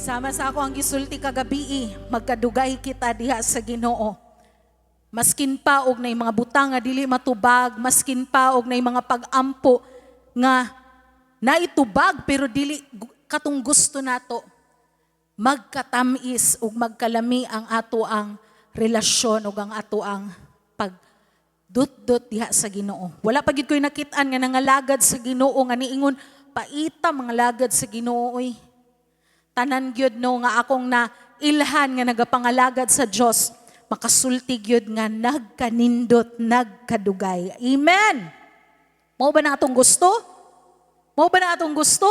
Sama sa ako ang gisulti kagabi, magkadugay kita diha sa Ginoo. Maskin pa og nay mga butang nga dili matubag, maskin pa og nay mga pag-ampo nga naitubag pero dili katong gusto nato. Magkatamis ug magkalami ang ato ang relasyon ug ang ato ang pagdut-dut diha sa Ginoo. Wala pa gid koy nakit-an nga nangalagad sa Ginoo nga niingon paita mga lagad sa Ginoo oy. Tanan gyud no nga akong na ilhan nga nagapangalagad sa Dios, makasulti gyud nga nagkanindot, nagkadugay. Amen. Mao ba na atong gusto? Mao ba na atong gusto?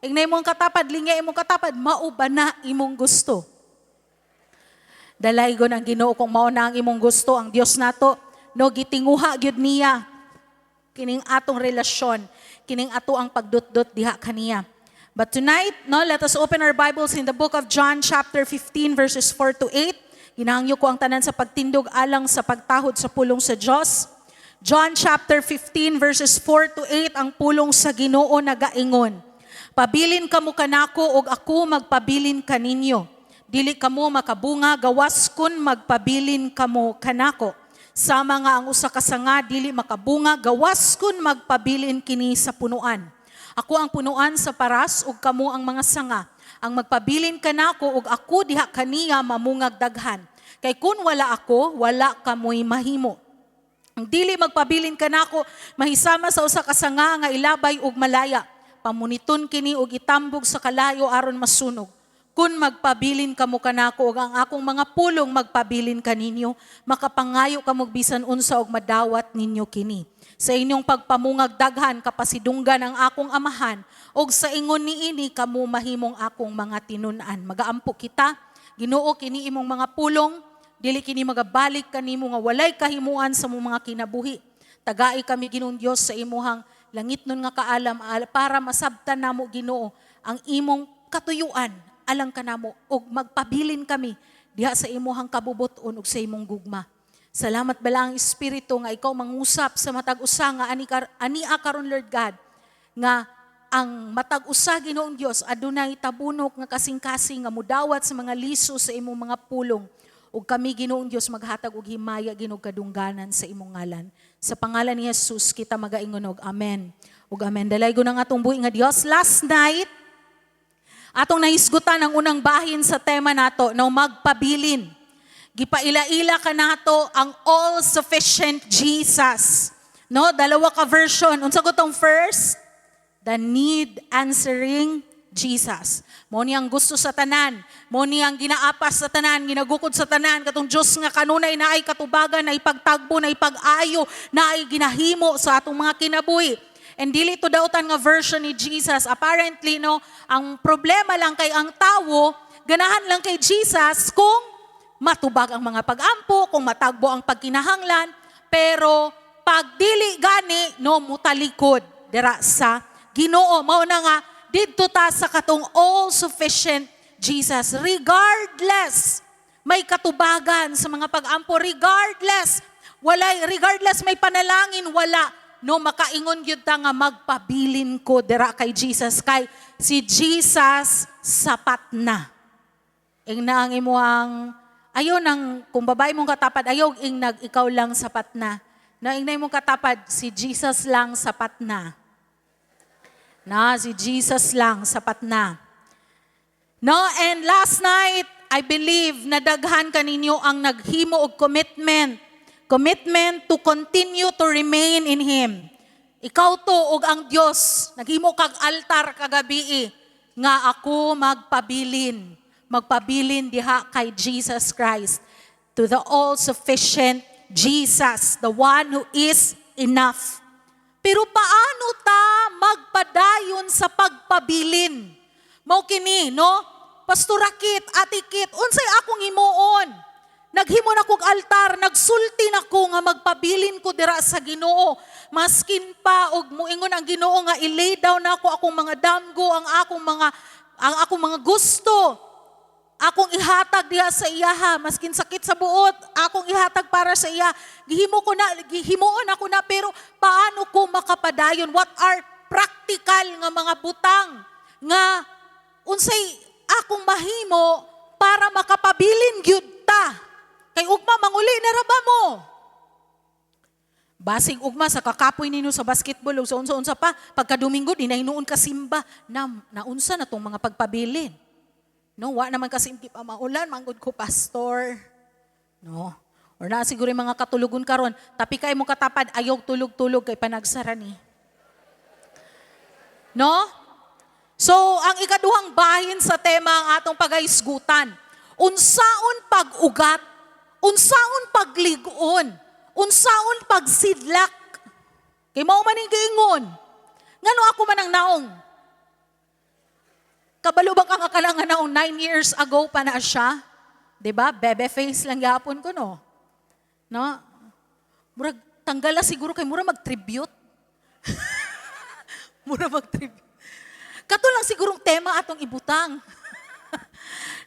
Ignay mong katapad, lingay imong katapad, mao ba na imong gusto? Dalaygon ang Ginoo kung mao na ang imong gusto, ang Dios nato, no gitinguha gyud niya kining atong relasyon, kining ato ang pagdutdot diha kaniya. But tonight, no, let us open our Bibles in the book of John chapter 15 verses 4 to 8. Ginahangyo ko ang tanan sa pagtindog alang sa pagtahod sa pulong sa Dios. John chapter 15 verses 4 to 8 ang pulong sa Ginoo nagaingon. Pabilin kamo kanako ug ako magpabilin kaninyo. Dili kamo makabunga gawas kun magpabilin kamo kanako. Sama nga ang usa ka sanga dili makabunga gawas kun magpabilin kini sa punuan. Ako ang punuan sa paras ug kamo ang mga sanga. Ang magpabilin kanako ug ako diha kaniya mamungag daghan. Kay kun wala ako, wala kamoy mahimo. Ang dili magpabilin kanako mahisama sa usa ka sanga nga ilabay ug malaya. Pamuniton kini ug itambog sa kalayo aron masunog. Kun magpabilin kamo kanako ug ang akong mga pulong magpabilin kaninyo, makapangayo kamo bisan unsa ug madawat ninyo kini. Sa inyong pagpamungag daghan kapasidunggan ang akong amahan, ug sa ingon niini kamo mahimong akong mga tinun-an. Magaampo kita, Ginoo kini imong mga pulong, dili kini magabalik kanimo nga walay kahimuan sa imong mga kinabuhi. Tagai kami Ginoong Dios sa imuhang langit nun nga kaalam para masabtan namo Ginoo ang imong katuyuan alang kanamo ug magpabilin kami diha sa imuhang kabubuton ug sa imong gugma. Salamat bala ang Espiritu nga ikaw mangusap sa matag usa nga ania karon Lord God nga ang matag usa Ginoong Dios adunay tabunok nga kasing-kasing nga mudawat sa mga liso sa imong mga pulong ug kami Ginoong Dios maghatag og himaya ginog kadungganan sa imong ngalan. Sa pangalan ni Jesus kita magaingon og amen. Ug amen. Dalaygon ang atong buhi nga Dios. Last night atong nahisgutan ang unang bahin sa tema nato na magpabilin. Gipaila-ila ka nato ang all-sufficient Jesus. No, dalawa ka version. Unsa ko tong first? The need answering Jesus. Mo ni ang gusto sa tanan, mo ni ang ginaapas sa tanan, ginagukod sa tanan katong Dios nga kanunay naay katubagan, naay pagtagbo, naay pag-ayo, naay ginahimo sa atong mga kinabuhi. And dili to dautan nga version ni Jesus. Apparently, no, ang problema lang kay ang tawo, ganahan lang kay Jesus kung matubag ang mga pag-ampo, kung matagbo ang pagkinahanglan, pero pag dili gani, no, mutalikod dira sa Ginoo. Mao na nga, didto ta sa katong all-sufficient Jesus. Regardless, may katubagan sa mga pag-ampo, regardless may panalangin, wala. No, makaingon yun ta nga magpabilin ko dira kay Jesus. Kay si Jesus sapat na. Ing na ang imuang ayaw nang, kung babae mong katapat, ayaw ing ikaw lang sapat na. Na ingnay mong katapat, si Jesus lang sapat na. Na, si Jesus lang sapat na. No, and last night, I believe, nadaghan kaninyo ang naghimo og commitment. Commitment to continue to remain in Him. Ikaw to og ang Dios, naghimo kag altar kagabi, nga ako magpabilin diha kay Jesus Christ, to the all-sufficient Jesus, the one who is enough. Pero paano ta magpadayon sa pagpabilin? Mao kini, no? Pastor Rakit, Atikit, unsay akong himuon? Naghimo na kog altar, nagsulti na ko nga magpabilin ko dira sa Ginoo. Maskin pa og muingon ang Ginoo nga i-lay down na ako akong mga damgo, ang akong mga gusto. Akong ihatag diha sa iya, maskin sakit sa buot, akong ihatag para sa iya. Gihimoon ako na, pero paano ko makapadayon? What are practical nga mga butang nga unsay akong mahimo para makapabilin gyud ta. Kay ugma manguli na raba mo. Basig ugma sa kakapoy ninyo sa basketball o sa unsa-unsa pa, pagka Domingo di na hinuon ka simba, naunsa na tong mga pagpabilin. No, wa naman kasi hindi pa maulan, manggod ko pastor. No. Or na siguro yung mga katulugon karon, tapi kay mo katapad ayog tulog-tulog kay panagsara ni. No? So, ang ikaduhang bahin sa tema ang atong pagaisgutan. Unsaon pag-ugat, unsaon pagligon, unsaon pagsidlak. Kay mao man ning giingon. Ngano ako man ang naong? Kabalo ba kang akala nga naong 9 years ago pa na siya? 'Di ba? Bebe face lang yapon ko no. No? Murag tanggala siguro kay mura mag-tribute. Mura mag-tribute. Kato lang sigurong tema atong ibutang.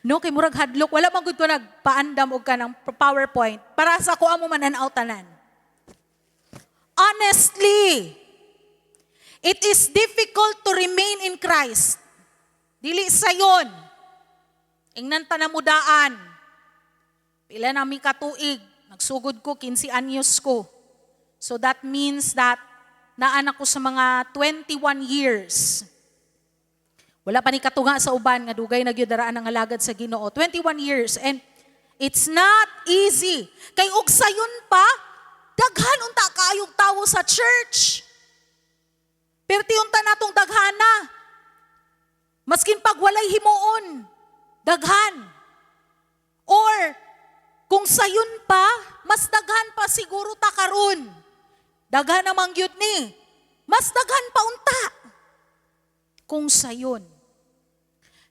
No, kay murag hadlok wala man gud ko nagpaandam og kanang PowerPoint para sa ko amo manan-aw-tanan. Honestly, it is difficult to remain in Christ. Dili sayon. Ingnan ta na mudaan. Pila na mi katuig, nagsugod ko 15 anyos ko. So that means that naanak ko sa mga 21 years. Wala pa ni katunga sa uban nga dugay na gyud daraan ang alagad sa Ginoo. 21 years and it's not easy. Kay og sayon pa daghan unta kaayog tawo sa church. Perti unta natong daghana. Maskin pag walay himuon, daghan. Or kung sayon pa, mas daghan pa siguro ta karon. Daghan namang gyud ni. Mas daghan pa unta. Kung sayon.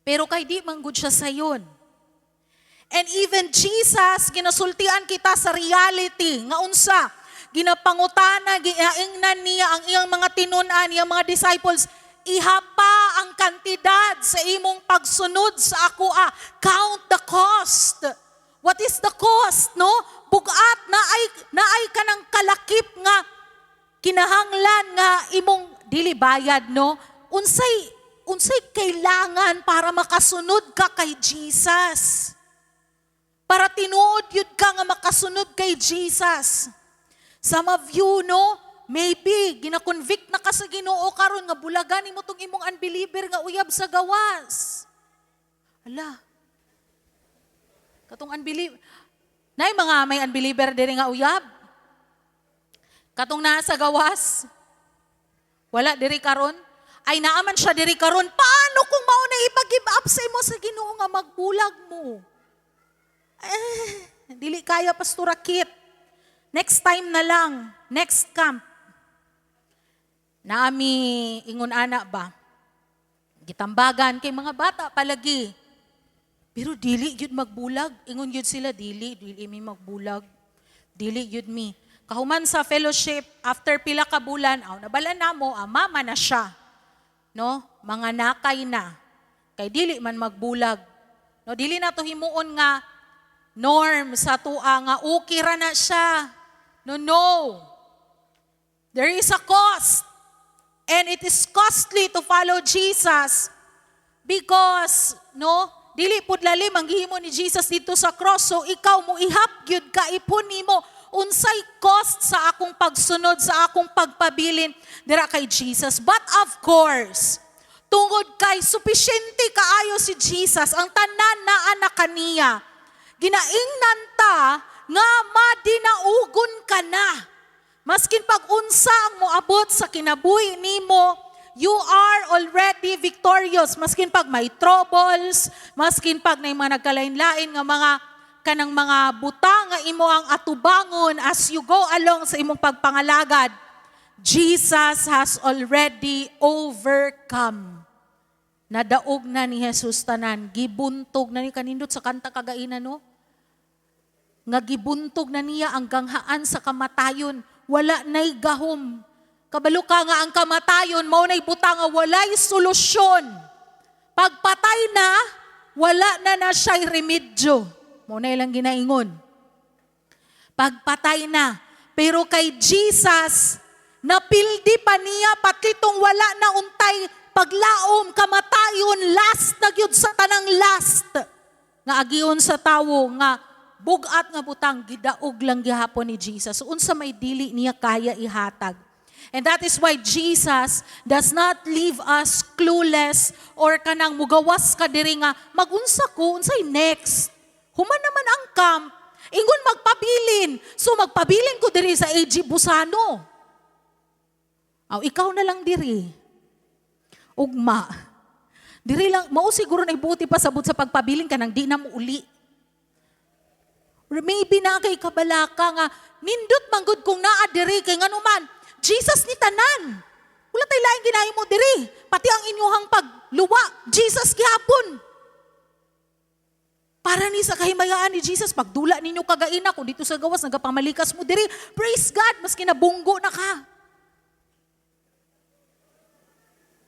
Pero kay di man gud siya sayon. And even Jesus, ginasultian kita sa reality. Nga unsa, ginapangutana, ginaingnan niya ang iyang mga tinun-an, iyang mga disciples, ihapa ang kantidad sa imong pagsunod sa ako. Count the cost. What is the cost, no? Bugat na ay kanang kalakip nga kinahanglan nga imong dili bayad, no? Unsay kailangan para makasunod ka kay Jesus? Para tinuod yun ka nga makasunod kay Jesus. Some of you, no, maybe gina-convict na ka sa Ginoo karon nga bulagan nimo tong imong unbeliever nga uyab sa gawas. Ala. Katong unbeliever. Nay mga may unbeliever diri nga uyab. Katong naa sa gawas. Wala diri karon. Ay naaman siya diri karon. Paano kung mao na ipag-give up sa imo sa Ginoo nga magbulag mo? Dili kaya Pastor Akit. Next time na lang. Next camp. Naami ingon ana ba? Gitambagan kay mga bata palagi. Pero dili yun magbulag. Ingon yun sila, dili mi magbulag. Dili yun mi. Kahuman sa fellowship, after pila ka bulan, nabala na mo, mama na siya. No? Mga nakay na. Kay dili man magbulag. No, dili na to himuon nga norm sa tua nga okay ra na siya. No. There is a cost. And it is costly to follow Jesus because, no, dili pud lalim ang gihimo ni Jesus dito sa cross. So ikaw mo ihap gyud ka ipon nimo unsay cost sa akong pagsunod, sa akong pagpabilin dira kay Jesus. But of course, tungod kay supisyente kaayo si Jesus, ang tanan na anak kaniya, ginaingnan ta nga madinaugon ka na. Maskin pag unsa ang moabot sa kinabuhi nimo, you are already victorious. Maskin pag may troubles, maskin pag may mga nagkalain-lain nga mga kanang mga butang nga imo ang atubangon as you go along sa imong pagpangalagad, Jesus has already overcome. Nadaog na ni Jesus tanan, gibuntog na ni kanindot sa kanta kagaina, no? Nga gibuntog na niya ang ganghaan sa kamatayon, wala na'y gahom. Kabalo ka nga ang kamatayon, mao na'y butang nga walay solusyon. Pagpatay na, wala na siya'y remedyo. Mao na ilang ginaingon. Pagpatay na. Pero kay Jesus, napildi pa niya, patitong wala na untay paglaom, kamatayon, last na gyud sa tanang last. Nga agiyon sa tawo nga bugat nga butang gidaog lang gihapon ni Jesus. Unsa may dili niya kaya ihatag. And that is why Jesus does not leave us clueless or kanang mugawas ka diri nga magunsa ko unsay next. Human naman ang camp, ingon magpabilin. So magpabilin ko diri sa AG Busano. Aw ikaw na lang diri. Ugma. Diri lang mao siguro na ibuti pa sabot sa pagpabilin ka nang di na mo uli. Or maybe na kay kabalaka nga nindot manggod kung naa diri kay nganuman Jesus ni tanan. Wala tay laing ginahi mo diri. Pati ang inyuhang pagluwa, Jesus gihapon. Para ni sa kahimayaan ni Jesus, pagdula ninyo kagaina, kung dito sa gawas, nagapamalikas mo diri, praise God, maski nabunggo na ka.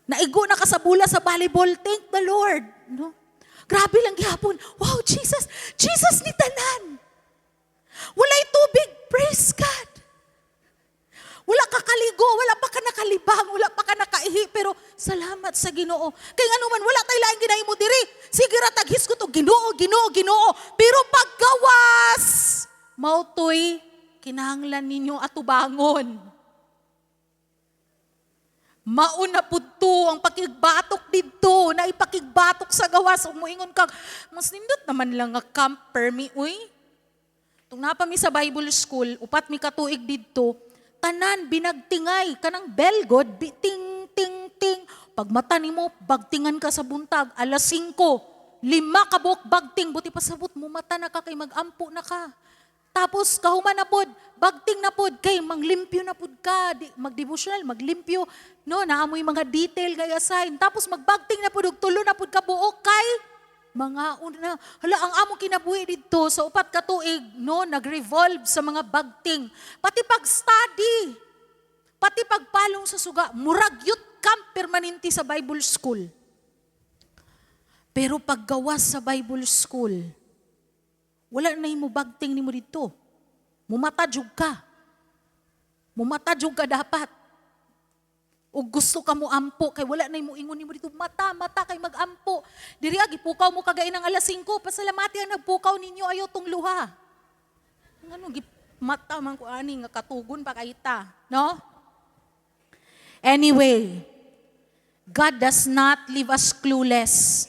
Naigo na ka sa bula sa volleyball, thank the Lord. No? Grabe lang gihapon. Wow, Jesus ni tanan. Walay tubig, praise God. Wala ka kaligo, wala pa ka nakalibang, wala pa ka nakaihi, pero salamat sa Ginoo. Kaya nga naman, wala tayo laing ginahin mo diri. Sige rataghis ko to, Ginoo. Pero paggawas, mautoy, kinahanglan ninyo atubangon. Mauna po to ang pakigbatok dito, na ipakigbatok sa gawas. Umuingon ka, mas nindot naman lang nga camp permi, uy. Tung napami sa Bible School, upat mi katuig dito, tanan binagtingay kanang belgod ting ting ting pag mata nimo bagtingan ka sa buntag alas 5 5 ka buok bagting buti pa sabot mo mata na ka kay magampo na ka tapos kahuman na pod bagting na pod kay manglimpyo na pod ka magdevotional maglimpyo no naamoy mga detail kay assign tapos magbagting na pod ug tulo na pod ka buok kay mga una, hala ang among kinabuhi dito sa upat ka tuig, no, nag-revolve sa mga bagting. Pati pag-study, pati pagpalong sa suga, murag youth camp permanente sa Bible School. Pero paggawas sa Bible School, wala na mo bagting ni mo dito. Mumatadjog ka. Mumatadjog ka dapat. O gusto ka mo ampo, kay wala na mo ingon mo dito, mata kay magampo. Diri agi pukaw mo kagain ng alas 5, pasalamati ang nagpukaw ninyo ayo tong luha. Ngano mata man ko ani nga katugon pa kayta, no? Anyway, God does not leave us clueless.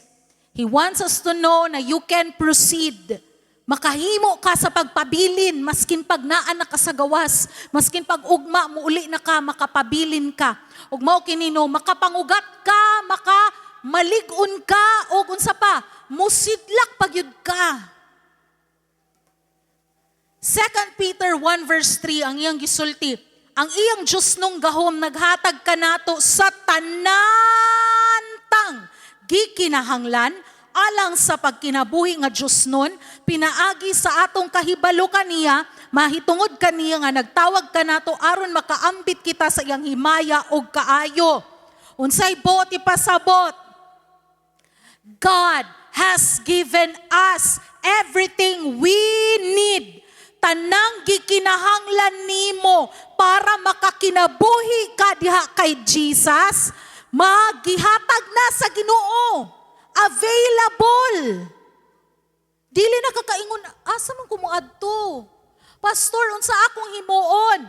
He wants us to know na you can proceed. Makahimo ka sa pagpabilin, maskin pag naan na ka sa gawas, maskin pag ugma mo uli na ka, makapabilin ka. Ug mao kinino, makapangugat ka, makamaligon ka, o unsa pa, musidlak pagyud ka. 2 Peter 1 verse 3, ang iyang gisulti, ang iyang Diyos nung gahom, naghatag ka nato sa tanantang gikinahanglan, alang sa pagkinabuhi nga Diyos nun, pinaagi sa atong kahibalo kaniya, mahitungod kaniya nga nagtawag ka nato aron makaambit kita sa iyang himaya og kaayo. Unsay buot ipasabot? God has given us everything we need. Tanang gikinahanglan nimo para makakinabuhi ka diha kay Jesus, magihatag na sa Ginoo. Available. Dili na kakaingon, asa man kumuadto? Pastor, unsa akong himuon?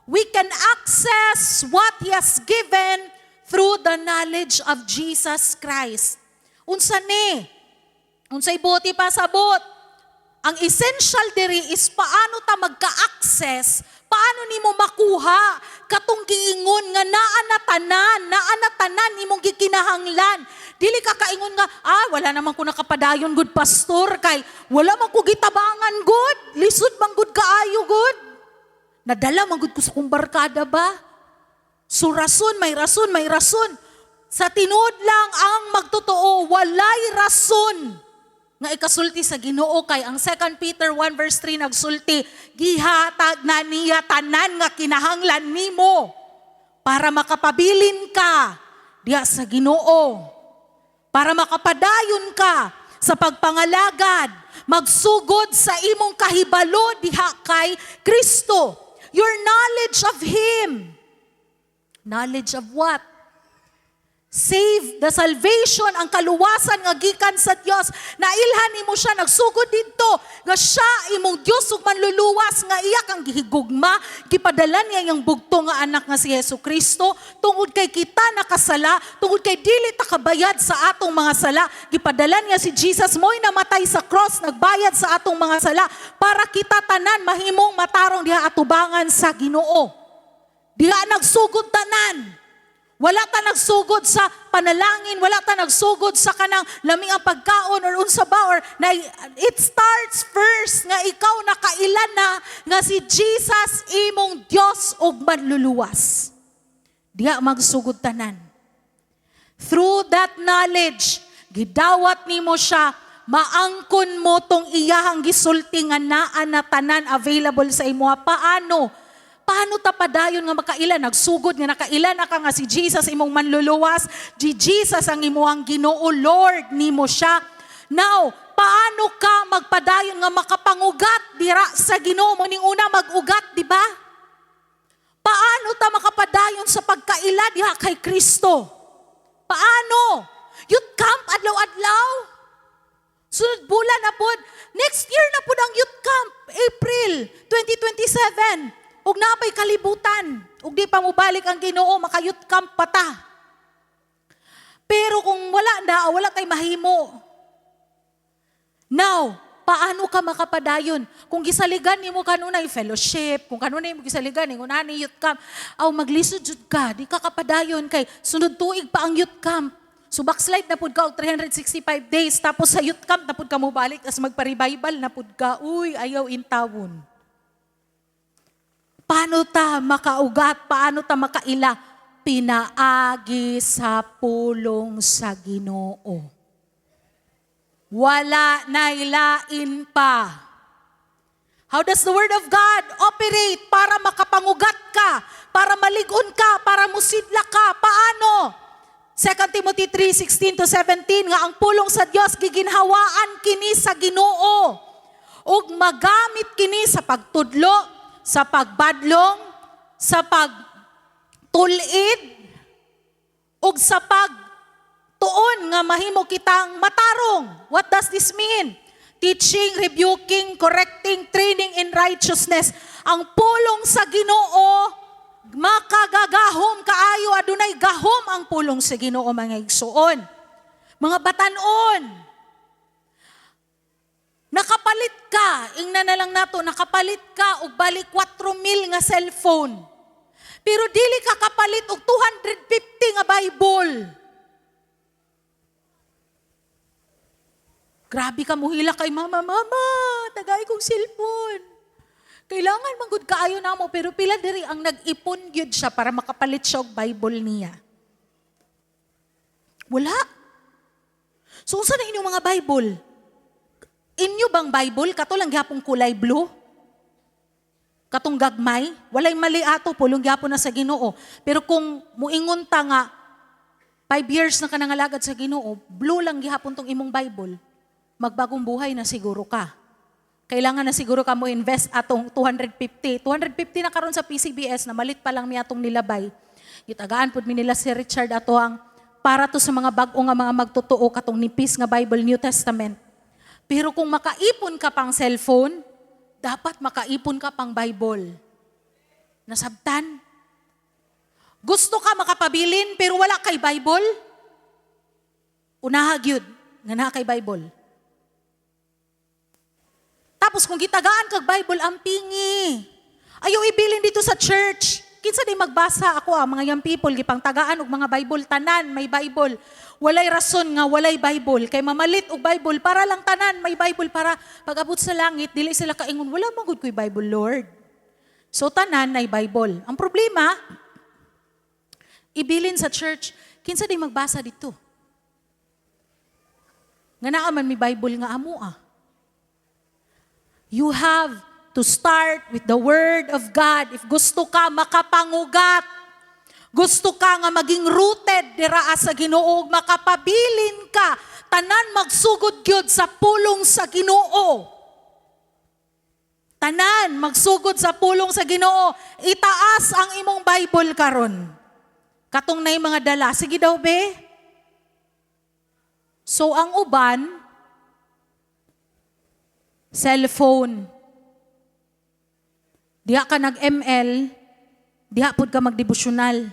We can access what He has given through the knowledge of Jesus Christ. Unsa ni? Unsay buti pa sabot? Ang essential diri is paano ta magka-access, paano nimo makuha katong giingon nga naa na tanan nimong gikinahanglan. Dili ka kaingon nga, wala naman ko nakapadayon good pastor, kay wala man ko gitabangan good, lisod man good kaayo good. Nadala man good ko sa kong barkada ba? So may rason. Sa tinuod lang ang magtotoo, walay rason. Nga ikasulti sa Ginoo kay ang 2 Peter 1 verse 3 nagsulti, gihatag na niya tanan nga kinahanglan nimo para makapabilin ka diha sa Ginoo. Para makapadayon ka sa pagpangalagad, magsugod sa imong kahibalo diha kay Kristo. Your knowledge of Him. Knowledge of what? Save, the salvation, ang kaluwasan nga gikan sa Dios. Nailhan nimo siya nagsugod didto nga siya imong Dios ug manluluwas nga iya kang gihigugma, gipadala niya yang bugto nga anak nga si Hesukristo tungod kay kita nakasala, tungod kay dili ta kabayad sa atong mga sala. Gipadala niya si Jesus mo'y namatay sa cross, nagbayad sa atong mga sala para kita tanan mahimong matarong diha atubangan sa Ginoo. Diha nagsugod tanan. Wala ta nagsugod sa panalangin, wala ta nagsugod sa kanang laming ang pagkaon or unsa ba, or na it starts first nga ikaw nakailan na nga si Jesus imong Dios ug manluluwas. Diha magsugod tanan. Through that knowledge, gidawat nimo siya, maangkon mo tong iyahang gisulti nga naa na tanan available sa imo. Paano ta padayon nga makailan? Nagsugod nga nakailan ka nga si Jesus imong manluluwas. Jesus ang imuhang Ginoo, Lord nimo siya. Now, paano ka magpadayon nga makapangugat dira sa Ginoo? Muning una mag-ugat, di ba? Paano ta makapadayon sa pagkaila diha kay Kristo? Paano? Youth camp adlaw-adlaw? Sunod bulan na pod. Next year na pod ang youth camp, April 2027. Ug napay kalibutan, ug di pa mo balik ang Ginoo, makayut camp pa ta. Pero kung wala tay mahimo. Now, paano ka makapadayon? Kung gisaligan nimo kanunay fellowship, kung kanunay mo gisaligan ning unani youth camp, maglisod jud ka, di ka kapadayon kay sunod tuig pa ang youth camp. So backslide na pud ka og 365 days, tapos sa youth camp na pud ka mo balik as magpa-revival na pud ka. Uy, ayaw intawon. Paano ta makaugat? Paano ta makaila? Pinaagi sa pulong sa Ginoo. Wala nailain pa. How does the Word of God operate para makapangugat ka? Para maligon ka? Para musidla ka? Paano? 2 Timothy 3:16-17 nga ang pulong sa Dios giginhawaan kini sa Ginoo ug magamit kini sa pagtudlo, sa pagbadlong, sa pagtulid, ug sa pagtuon nga mahimo kitang matarong. What does this mean? Teaching, rebuking, correcting, training in righteousness. Ang pulong sa Ginoo, makagagahom kaayo, adunay gahom ang pulong sa Ginoo mga igsoon. Mga batanon, nakapalit ka, ingna na lang nato, nakapalit ka og balik 4,000 nga cellphone. Pero dili ka kapalit og 250 nga Bible. Grabe ka muhila kay mama, tagay kong cellphone. Kailangan manggod kaayo namo, pero pila diri ang nag-ipon gyud siya para makapalit siya og Bible niya. Wala. So unsa na inyong mga Bible? Inyo bang Bible, kato lang gyapong kulay blue? Katong gagmay? Walay mali ato, pulong gyapon na sa Ginoo. Pero kung muingon ta nga, 5 years na ka nangalagad sa Ginoo, blue lang gihapon tong imong Bible, magbagong buhay na siguro ka. Kailangan na siguro ka mo invest atong 250. 250 na karon sa PCBS, na malit pa lang mi atong nilabay. Itagaan pud mi nila si Richard ato ang para to sa mga bag-o nga mga magtotoo katong nipis nga Bible, New Testament. Pero kung makaipon ka pang cellphone, dapat makaipon ka pang Bible. Nasabtan? Gusto ka makapabilin pero wala kay Bible? Unahag yun, nga na kay Bible. Tapos kung gitagaan kag Bible, ampingi. Ayaw ibilin dito sa church. Kinsa di magbasa ako mga young people, gipang tagaan og mga Bible, tanan may Bible. Walay rason nga walay Bible. Kay mamalit og Bible, para lang tanan may Bible, para pag-abot sa langit, dili sila kaingon, wala magud ko'y Bible, Lord. So tanan nay Bible. Ang problema, ibilin sa church, kinsa di magbasa dito. Nga naa man may Bible nga amo You have to start with the Word of God. If gusto ka makapangugat, gusto ka nga maging rooted dira sa Ginoo, makapabilin ka, tanan magsugod gyud sa pulong sa Ginoo. Tanan magsugod sa pulong sa Ginoo. Itaas ang imong Bible karon. Katong nay mga dala, sige daw be. So ang uban, cellphone. Diha ka nag-ML, diha pud ka magdevosyonal.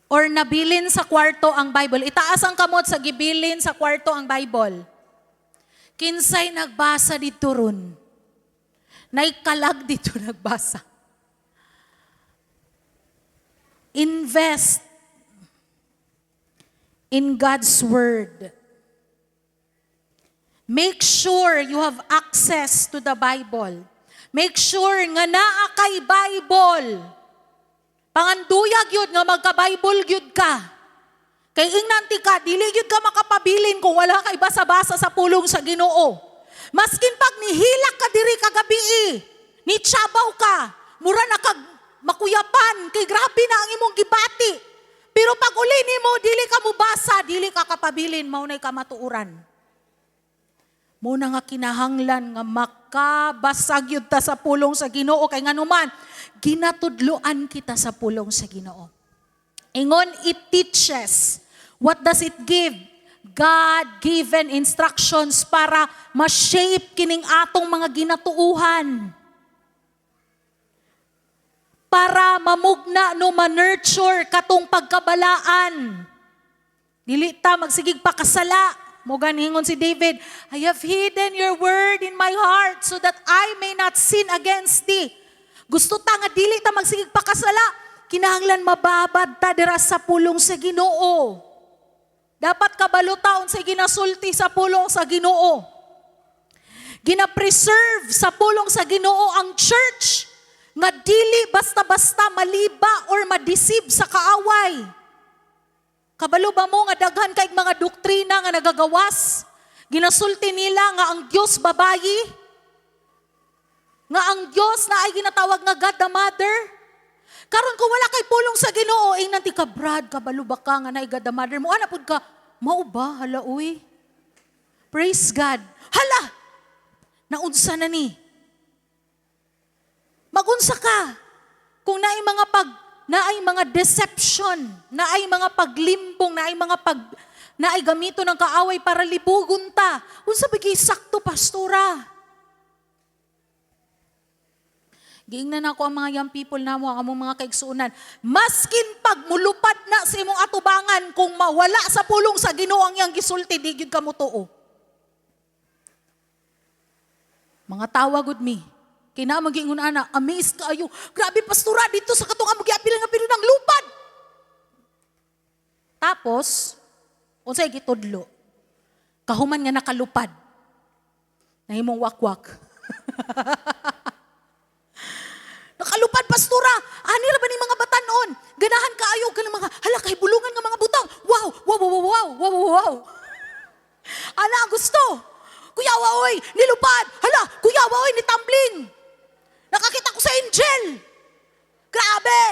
Or nabilin sa kwarto ang Bible. Itaas ang kamot sa gibilin sa kwarto ang Bible. Kinsay nagbasa dito ron. Naikalag dito nagbasa. Invest in God's Word. Make sure you have access to the Bible. Make sure nga naa kay Bible. Panganduyag yun nga magka-Bible yun ka. Kay ingnanti ka, dili yun ka makapabilin kung wala kay basa-basa sa pulong sa Ginoo. Maskin pag nihilak ka diri kagabi, ni tsabaw ka, mura na kag makuyapan, kay grabe na ang imong gibati. Pero pag uli nimo dili ka mo basa, dili ka kapabilin, maunay ka matuuran. Muna nga kinahanglan nga makabasag yun ta sa pulong sa Ginoo kay nganuman ginatudloan kita sa pulong sa Ginoo. Ingon, it teaches. What does it give? God-given instructions para ma-shape kining atong mga ginatuuhan. Para mamugna no ma-nurture katong pagkabalaan. Dili ta magsigig pakasala. Mo ganingon si David, I have hidden your word in my heart so that I may not sin against thee. Gusto ta nga dili ta magsigig pakasala, kinahanglan mababad ta dira sa pulong sa Ginoo. Dapat kabalo taon sa ginasulti sa pulong sa Ginoo. Gina-preserve sa pulong sa Ginoo ang church nga dili basta-basta maliba or madisib sa kaaway. Kabalo ba mo nga daghan kay mga doktrina nga nagagawas? Ginasulti nila nga ang Dios babayi? Nga ang Dios na ay ginatawag nga God the Mother? Karon kung wala kay pulong sa Ginoo, nanti ka Brad, kabalo ba ka nga na God the Mother mo? Ana pud ka, mao ba? Hala uy. Praise God. Hala! Naunsa na ni? Magunsa ka. Kung naay mga deception, naay mga paglimbong, naay gamito ng kaaway para libugon ta. Unsa bigay sakto, pastora? Giingnan ako ang mga young people namo, ang among mga kaigsuunan. Maskin pag mulupad na sa imong atubangan, kung mawala sa pulong sa Ginoo ang iyang gisulti, di gyud ka mutuo. Mga tawagod mi. Kina mag-ingon ana, amazed kaayo. Grabe pastora dito sa katong amo giapil nga pero nang lupad. Tapos, unsay gitudlo? Kahuman nga nakalupad. Nahimong wakwak. Nakalupad pastora. Ani ra ba ni mga batanon? Ganahan kaayo kanang mga hala kay bulungan nga mga butang. Wow, wow, wow, wow, wow, wow, wow. Ana ang gusto. Kuya waoy, nilupad. Hala, kuya waoy, nitambling. Nakakita ko sa angel. Grabe.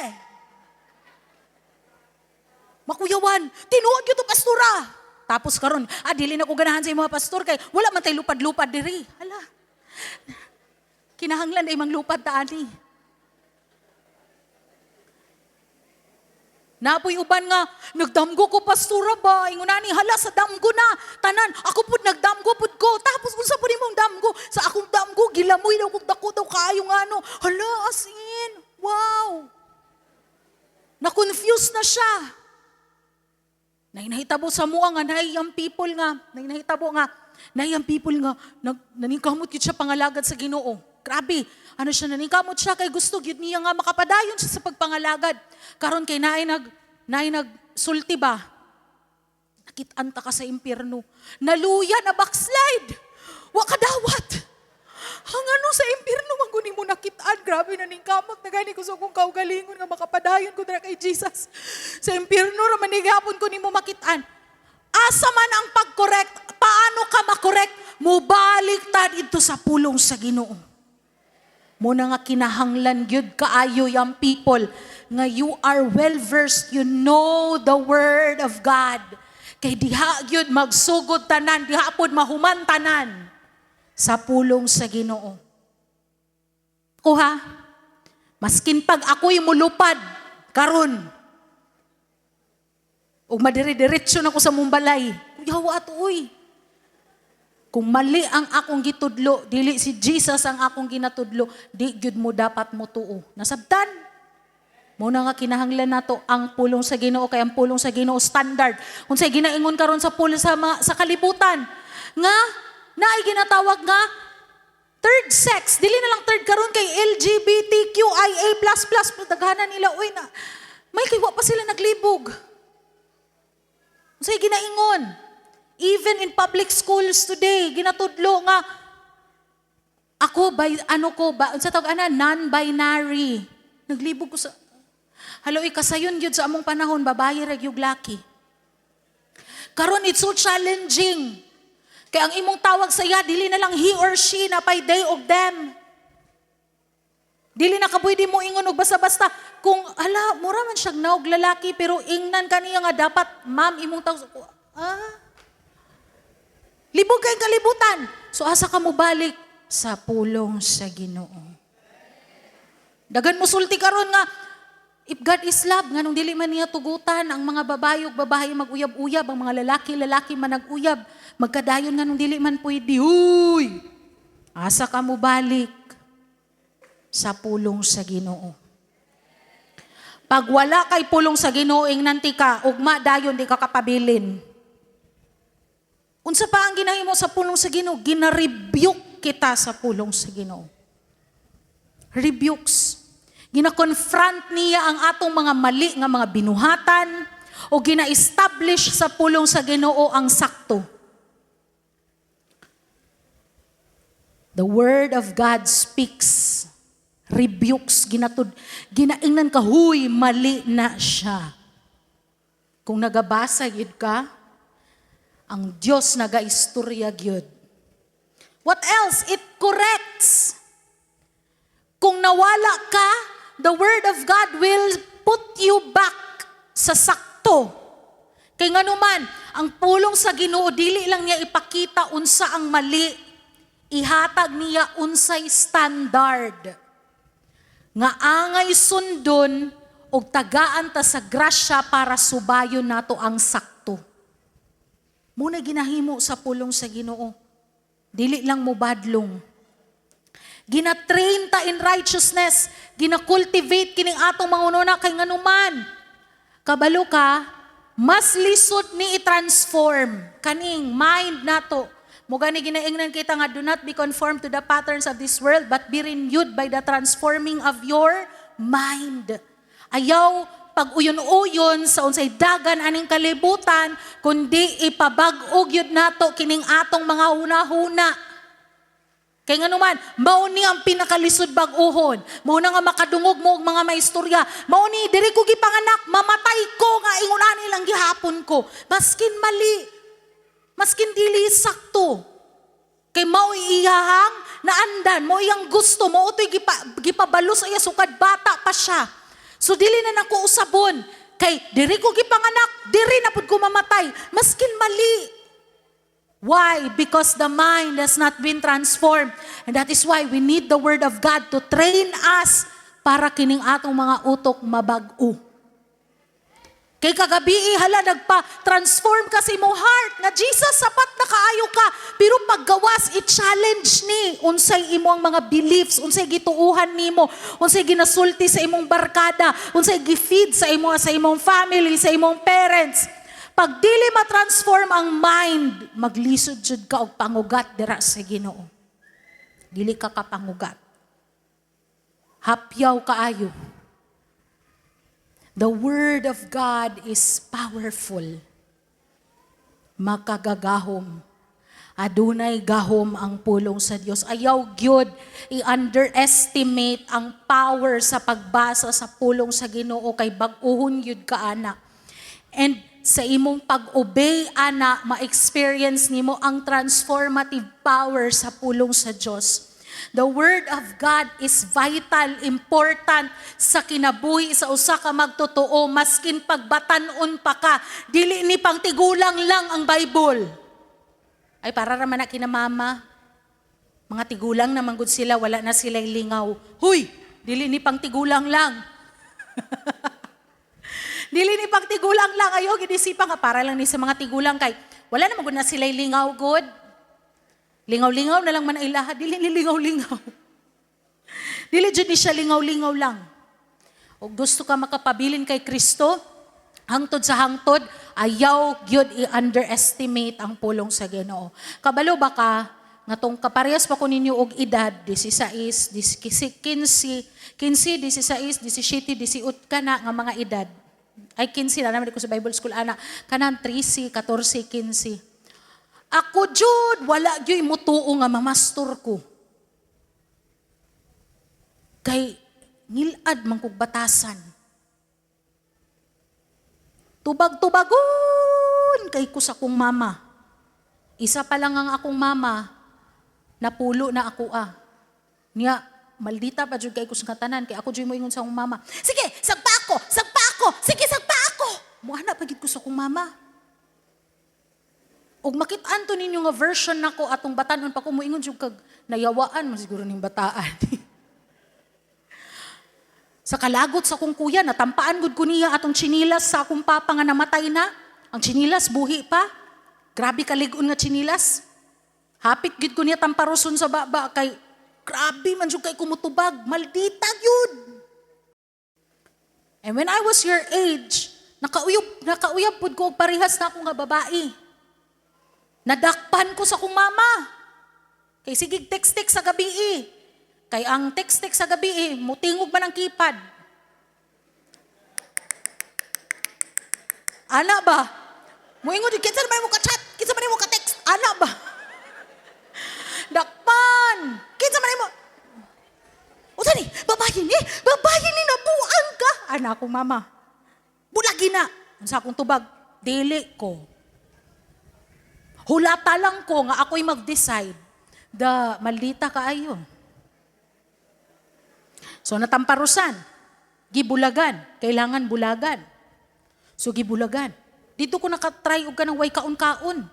Makuyawan, tinuod yun to pastora. Tapos karon, dili na ko ganahan sa mga pastor kay wala man tay lupad-lupad diri. Hala. Kinahanglan ay mang lupad ta ani. Napoy uban nga, nagdamgo ko pastora ba? Ingon ani, hala sa damgo na. Tanan, ako pud nagdamgo pud ko. Tapos unsa pud imong damgo? Sa akong damgo, gilamoy daw kung dako daw kaayo nga ano. Hala, as in, wow. Na-confuse na siya. Nahitabo sa mua nga, nahiyang people nga, naningkamot yun siya pangalagad sa Ginoo. Grabe, ano siya, naningkamot siya kay gusto, yun niya nga makapadayon siya sa pagpangalagad. Karon kay naay nagsulti ba? Nakitaan ta ka sa impyerno. Naluya na backslide. Wa kadawat. Hangano sa impyerno maguni mo nakitaan. Grabe naningkamot na gani ko sa kong kaugalingon nga makapadayon ko dira kay Jesus. Sa impyerno ra manigapon ko nimo makitaan. Asa man ang pag-correct? Paano ka makorek? Mubalik ta dito sa pulong sa Ginoo. Muna nga kinahanglan gyud kaayo yang people nga you are well versed, you know the word of God. Kay diha gyud magsugod tanan, diha pod mahuman tanan sa pulong sa Ginoo. Ko ha, maskin pag ako'y mulupad karon. O madire-diretso na ko sa mumbalay. Yawa ato, uy. Kung mali ang akong gitudlo, dili si Jesus ang akong ginatudlo, di gyud mo dapat mo tuo. Nasabtan. Muna nga kinahanglan nato ang pulong sa Ginoo kay ang pulong sa Ginoo standard. Unsay ginaingon karon sa pulong sa kalibutan nga naay ginatawag nga third sex. Dili na lang third karon kay LGBTQIA++. Daghanan nila uy na may kaywa pa sila naglibog. Unsay ginaingon? Even in public schools today, ginatudlo nga ako unsa tawag ana non-binary. Naglibog ko sa haloy kasayon gyud sa among panahon babaye ra gyud laki. Karon it's so challenging. Kay ang imong tawag sa iya dili na lang he or she na pay they of them. Dili na kapwede mo ingon og basta-basta kung hala mura man siya naog lalaki pero ingnan kaniya nga dapat ma'am imong tawag libog kay kalibutan. So asa ka mo balik sa pulong sa Ginoo. Dagan mo sulti karon nga if God is love nganong dili man niya tugutan ang mga babae mag-uyab-uyab ang mga lalaki man nag-uyab magkadayon nganong dili man pwede. Huy! Asa ka mo balik sa pulong sa Ginoo. Pag wala kay pulong sa Ginoo nanti ka ugma dayon di ka kapabilin. Unsa pa ang ginahimo sa pulong sa Ginoo? Gina-rebuke kita sa pulong sa Ginoo. Rebukes. Gina-confront niya ang atong mga mali nga mga binuhatan o gina-establish sa pulong sa Ginoo ang sakto. The Word of God speaks. Rebukes. Ginaingnan ka, huy, mali na siya. Kung nagabasa yun ka, ang Diyos nagaistorya gyud. What else? It corrects. Kung nawala ka, the Word of God will put you back sa sakto. Kay nganuman, ang pulong sa Ginoo dili lang niya ipakita unsa ang mali, ihatag niya unsay standard. Nga angay sundon og tagaan ta sa grasya para subayon nato ang sakto. Muna ginahimo sa pulong sa Ginoo. Dili lang mo badlong. Gina-train ta in righteousness. Gina-cultivate kining atong mangununa kay nganuman. Kabalo ka, mas lisod ni i-transform kaning mind nato. Muga ni ginaingnan kita nga do not be conformed to the patterns of this world but be renewed by the transforming of your mind. Ayaw pag-uyon-uyon sa unsay dagan aning kalibutan, kundi ipabag-og yun nato kining atong mga hunahuna. Kay nga naman, mao ni ang pinakalisod bag-uhon. Mao na nga makadungog mo og mga maistorya. Mao ni diri ko gipanganak, mamatay ko nga ingon ani lang gihapon ko. Maskin mali, maskin dili sakto. Kay mao iyahang naandan, mao iyang gusto, mao utoy gipabalo sa iya sukad bata pa siya. So dili na nako usabon kay diri ko gipanganak, diri na pud ko mamatay, maskin mali. Why? Because the mind has not been transformed. And that is why we need the Word of God to train us para kining atong mga utok mabag-o. Kay kagabi, hala, nagpa-transform ka sa imong heart nga Jesus, sapat na kaayo ka. Pero paggawas, i-challenge ni unsay imong mga beliefs, unsay gituuhan nimo, unsay ginasulti sa imong barkada, unsay gifeed sa imong family, sa imong parents. Pag dili ma-transform ang mind, maglisod jud ka og pangugat dira sa Ginoo. Dili ka kapangugat. Hapyaw kaayo. The Word of God is powerful. Makagagahom. Adunay gahom ang pulong sa Dios. Ayaw gyud i-underestimate ang power sa pagbasa sa pulong sa Ginoo kay bag-uhon gyud ka ana. And sa imong pag-obey ana, ma-experience nimo ang transformative power sa pulong sa Dios. The Word of God is vital, important sa kinabuhi sa usa ka magtotoo, maskin pagbatan-on pa ka. Dili ni pang tigulang lang ang Bible. Ay para raman na kinamama. Mga tigulang naman gud sila, wala na sila lingaw. Huy, dili ni pang tigulang lang. Dili ni pag tigulang lang ayo ginisipan nga para lang ni sa mga tigulang kay wala na magud na sila lingaw good. Lingaw-lingaw na lang man ay lahat, dili ni lingaw-lingaw. Dili jud ni siya lingaw-lingaw lang. O gusto ka makapabilin kay Kristo, hangtod sa hangtod, ayaw gyud i-underestimate ang pulong sa Ginoo. Kabalo ba ka nga tong kaparehas pa ko ninyo og edad 16, 15, 16, 17, 18 kana nga mga edad. Ay 15 na naman ko sa Bible School ana, kanan 13, 14, 15. Ako jud wala gyud mutuo nga mamastor ko. Kay ngilad man kog batasan. Tubag-tubagon kay ko sa akong mama. Isa pa lang ang akong mama, napulo na ako Niya, maldita pa jud kay ko sa katanan, kay ako jud mo ingon sa akong mama. Sige, sagpa ako! Sagpa ako! Sige, sagpa ako! Muana pa gid ko sa akong mama. Og makit-an to ninyo nga version nako atong batanon pa ko moingon jud kag nayawaan man siguro ning bataan. Sa kalagot sa akong kuya, natampaan gud ko niya atong chinilas sa akong papa nga namatay na. Ang chinilas, buhi pa. Grabe kaligon nga chinilas. Hapit gud ko niya tamparoson sa baba kay grabe man jud kay kumutubag. Maldita yun. And when I was your age, nakauyab pud ko og parehas na ako nga babae. Nadakpan ko sa akong mama. Kay sige text-text sa gabi Kay ang text-text sa gabi mutingog man ang keypad. Ana ba? Muingon, kinsa man mo ka-chat? Kinsa man mo ka-text? Ana ba? Dakpan! Kinsa man mo? Usa ni, babayin ni nabuang ka. Ana akong mama. Bulagi na. Sa akong tubag, dili ko. Hulata lang ko nga ako'y mag-decide. Maldita kaayo. So natamparusan, gibulagan, kailangan bulagan. So gibulagan. Dito ko nakatry og kanang way kaon-kaon.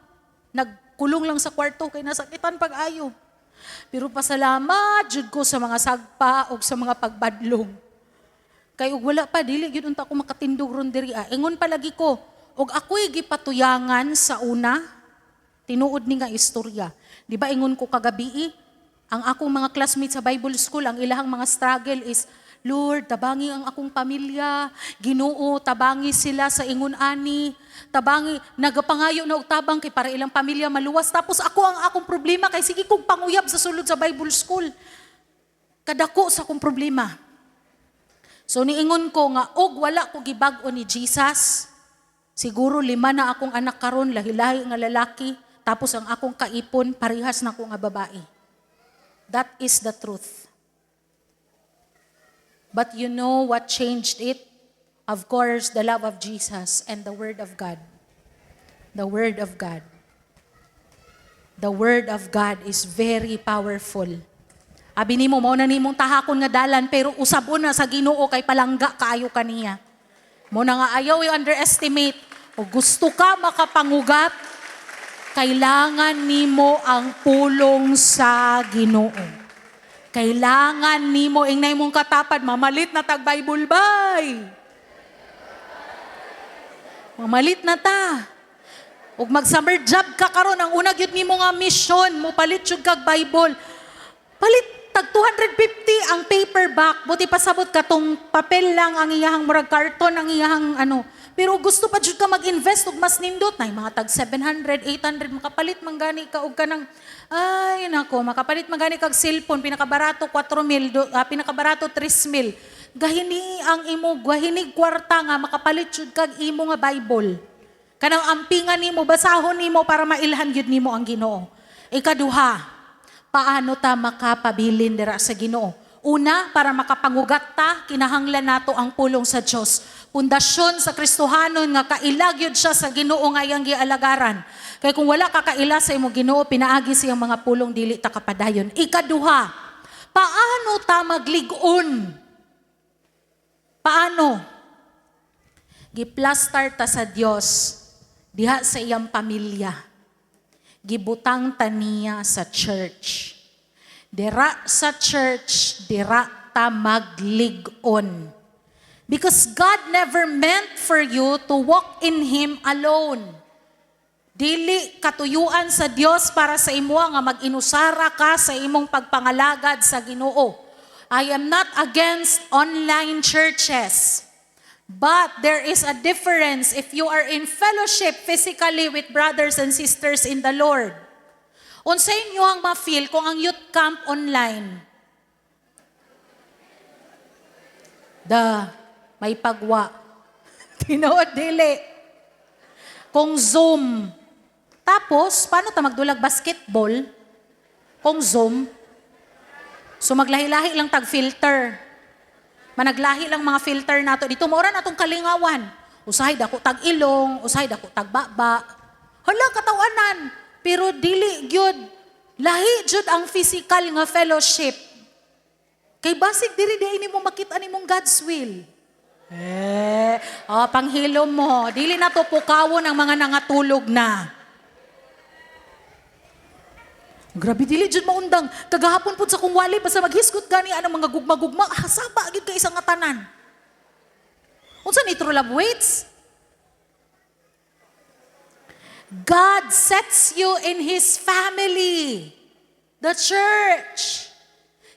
Nagkulong lang sa kwarto kay nasakitan pag-ayo. Pero pasalamat jud ko sa mga sagpa og sa mga pagbadlong. Kay og wala pa dili gyud unta ko makatindog ron diri. Ingon palagi ko, og ako'y gipatuyangan sa una, tinuod ni nga istorya. Di ba ingon ko kagabi ang akong mga classmates sa Bible School, ang ilahang mga struggle is, Lord, tabangi ang akong pamilya, Ginoo, tabangi sila sa ingon ani, tabangi, nagapangayo na og tabang kay para ilang pamilya maluwas. Tapos ako ang akong problema, kay sige kong panguyab sa sulod sa Bible School. Kadako sa akong problema. So niingon ko nga, og wala ko gibag-o ni Jesus, siguro 5 na akong anak karon, lahi-lahi nga lalaki, tapos ang akong kaipon, parihas na ko nga babae. That is the truth. But you know what changed it? Of course, the love of Jesus and the Word of God. The Word of God. The Word of God is very powerful. Abi nimo mao na nimong tahakon nga dalan pero usabon na sa Ginoo kay palangga kaayo kaniya. Mo na nga ayaw i-underestimate. O gusto ka makapangugat, kailangan nimo ang pulong sa Ginoo. Kailangan nimo ingnay mong katapad, mamalit na tag Bible bay. Mamalit na ta. Ug mag-summer job ka karon, ang una gyud nimo nga mission, mo palit jud kag Bible. Palit tag 250 ang paperback, buti pasabot ka tong papel lang ang iyahang murag karton ang iyahang Pero gusto pa jud ka mag-invest og mas nindot na mga tag 700, 800 makapalit man gani ka og kanang ay nako makapalit man gani kag cellphone pinakabarato 4,000 pinakabarato 3,000. Gahini ang imo gahinig kwarta nga makapalit jud kag imo nga Bible. Kanang ampingan nimo basahon nimo para mailhan gyud nimo ang Ginoo. Ikaduha, paano ta makapabilin dira sa Ginoo? Una, para makapangugat ta, kinahanglan nato ang pulong sa Dios. Pundasyon sa Kristohanon nga kailagyod siya sa Ginoo nga iyang gialagaran. Kaya kung wala ka kaila sa imong Ginoo, pinaagi siyang mga pulong dili ta kapadayon. Ikaduha, paano ta maglig-on? Paano? Giplastar ta sa Dios diha sa iyang pamilya. Gibutang ta niya sa church. Dira sa church, dira ta maglig-on. Because God never meant for you to walk in Him alone. Dili katuyuan sa Dios para sa imo nga mag-inusara ka sa imong pagpangalagad sa Ginoo. I am not against online churches. But there is a difference if you are in fellowship physically with brothers and sisters in the Lord. Unsa inyo ang ma-feel kung ang youth camp online? May pagwa. Tinuod dili. Kung Zoom. Tapos, paano ta magdulag basketball? Kung Zoom. So maglahi-lahi lang tag-filter. Managlahi lang mga filter nato. Dito maura natong kalingawan. Usahay dako tag-ilong, usahay dako tag-baba. Hala, katawanan. Pero dili gyud. Lahi jud ang physical nga fellowship. Kay basig diri di mo makita nimong God's will. Panghilom mo. Dili na to pukawon ang mga nangatulog na. Grabe, dili dyan maundang. Kagahapon po sa kung wali, basta maghisgot gani anang mga gugma-gugma, hasaba agad ka isang ngatanan. Unsa ni true love waits? God sets you in His family. The church.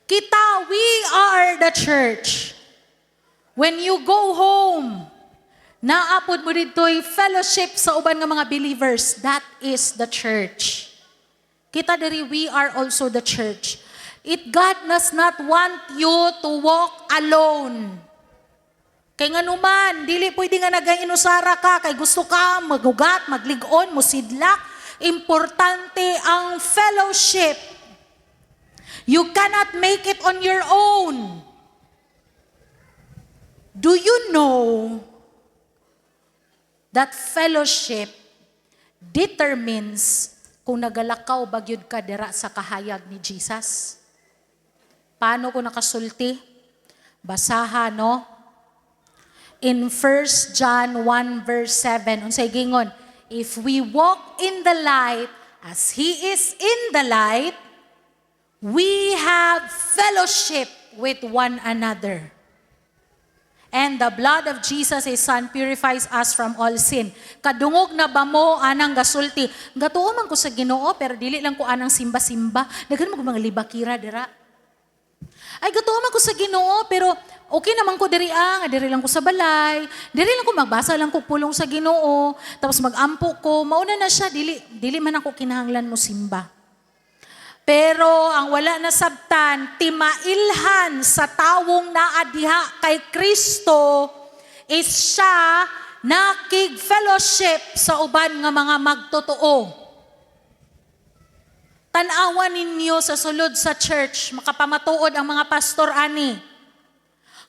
Kita, we are the church. When you go home, naapod mo dito'y fellowship sa uban nga mga believers. That is the church. Kita diri, we are also the church. God does not want you to walk alone. Kay nga numan, dili pwede nga nag-inusara ka, kay gusto ka magugat, magligon, musidlak. Importante ang fellowship. You cannot make it on your own. Do you know that fellowship determines kung nagalakaw bagyod ka dira sa kahayag ni Jesus? Paano ko nakasulti? Basahan, no? In 1 John 1 verse 7, unsay gingon, if we walk in the light as He is in the light, we have fellowship with one another. And the blood of Jesus, His Son, purifies us from all sin. Kadungog na ba mo anang gasulti? Gatuo man ko sa Ginoo, pero dili lang ko anang simba-simba. Daghan mo mga libakira dira. Ay, gatuo man ko sa Ginoo, pero okay naman ko diri diri lang ko sa balay. Diri lang ko magbasa lang ko pulong sa Ginoo, tapos magampo ko, mauna na siya, dili man ako kinahanglan mo simba. Pero ang wala na sabtan, timailhan sa tawong naadiha kay Kristo is siya nakig-fellowship sa uban nga mga magtotoo. Tanawan ninyo sa sulod sa church, makapamatuod ang mga pastor ani.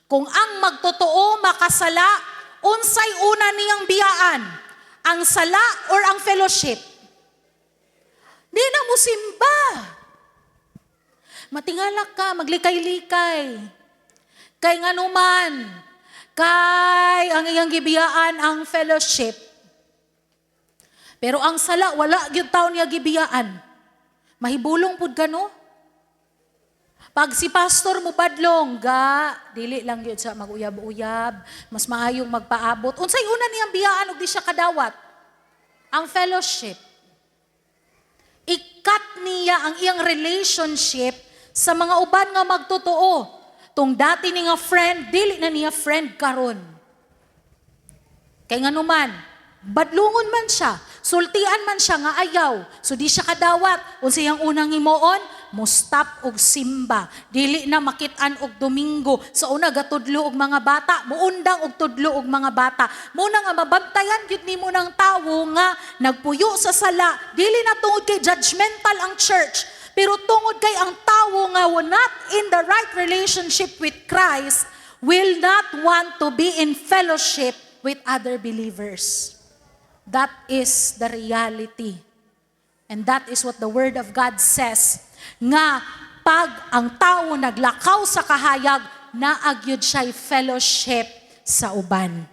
Kung ang magtotoo makasala, unsay una niyang biyaan? Ang sala or ang fellowship? Di na mo simba. Matingala ka, maglikay-likay. Kay nga numan, kay ang iyang gibiyaan ang fellowship. Pero ang sala, wala gyud taon niya gibiyaan. Mahibulong pud ka, no? Pag si pastor mo badlong, dili lang yun sa mag-uyab-uyab, mas maayong magpaabot. Unsay una niyang biyaan ug di siya kadawat? Ang fellowship. Ikat niya ang iyang relationship sa mga uban nga magtotoo. Tung dati ni nga friend, dili na niya friend karon. Kay nga numan, badlungon man siya, sultian man siya nga ayaw, so di siya kadawat. Unsay ang unang himuon? Mustap og simba. Dili na makitaan og Domingo. Sa una gatudlo og mga bata, muundang og tudlo og mga bata. Muna nga mabantayan gyud nimo ng tawo nga nagpuyo sa sala. Dili na tungod kay judgmental ang church, pero tungod kay ang tawo nga not in the right relationship with Christ will not want to be in fellowship with other believers. That is the reality. And that is what the Word of God says. Nga pag ang tao naglakaw sa kahayag, naagyod siya'y fellowship sa uban.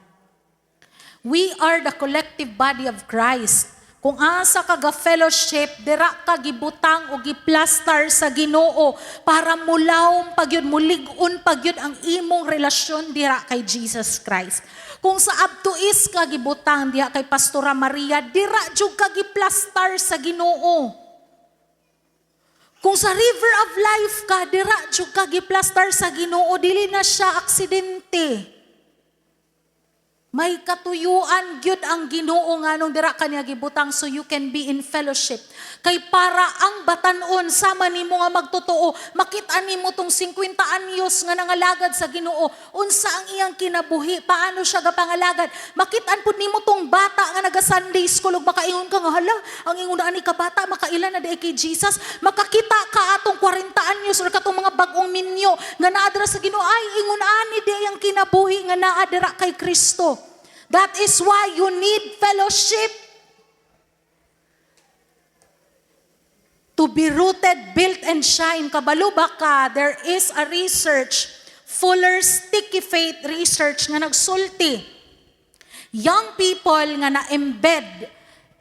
We are the collective body of Christ. Kung asa ka ga fellowship, dira ka gibutang o giplastar sa Ginoo para mulawom pagyud, mulig-on pagyud ang imong relasyon dira kay Jesus Christ. Kung sa abtuis ka gibutang diha kay Pastora Maria, dira jud ka giplastar sa Ginoo. Kung sa River of Life ka, dira jud ka giplastar sa Ginoo, dili na siya aksidente. May katuyuan gyud ang Ginoo nganong dira kaniya gibutang so you can be in fellowship. Kay para ang batan-on sama nimo nga magtotoo, makit-an nimo tong 50 anyos nga nangalagad sa Ginoo, unsa ang iyang kinabuhi, paano siya gapangalagad. Makit-an pud nimo tong bata nga naga Sunday school ug makaingon ka nga hala, ang ingon ani ka bata makailan na di kay Jesus, makakita ka atong 40 anyos or katong mga bag-ong minyo nga naa dira sa Ginoo, ay ingon ani di ang kinabuhi nga naa dira kay Kristo. That is why you need fellowship. To be rooted, built, and shine. Kabalo ba ka, there is a research, Fuller Sticky Faith Research nga nagsulti. Young people nga na-embed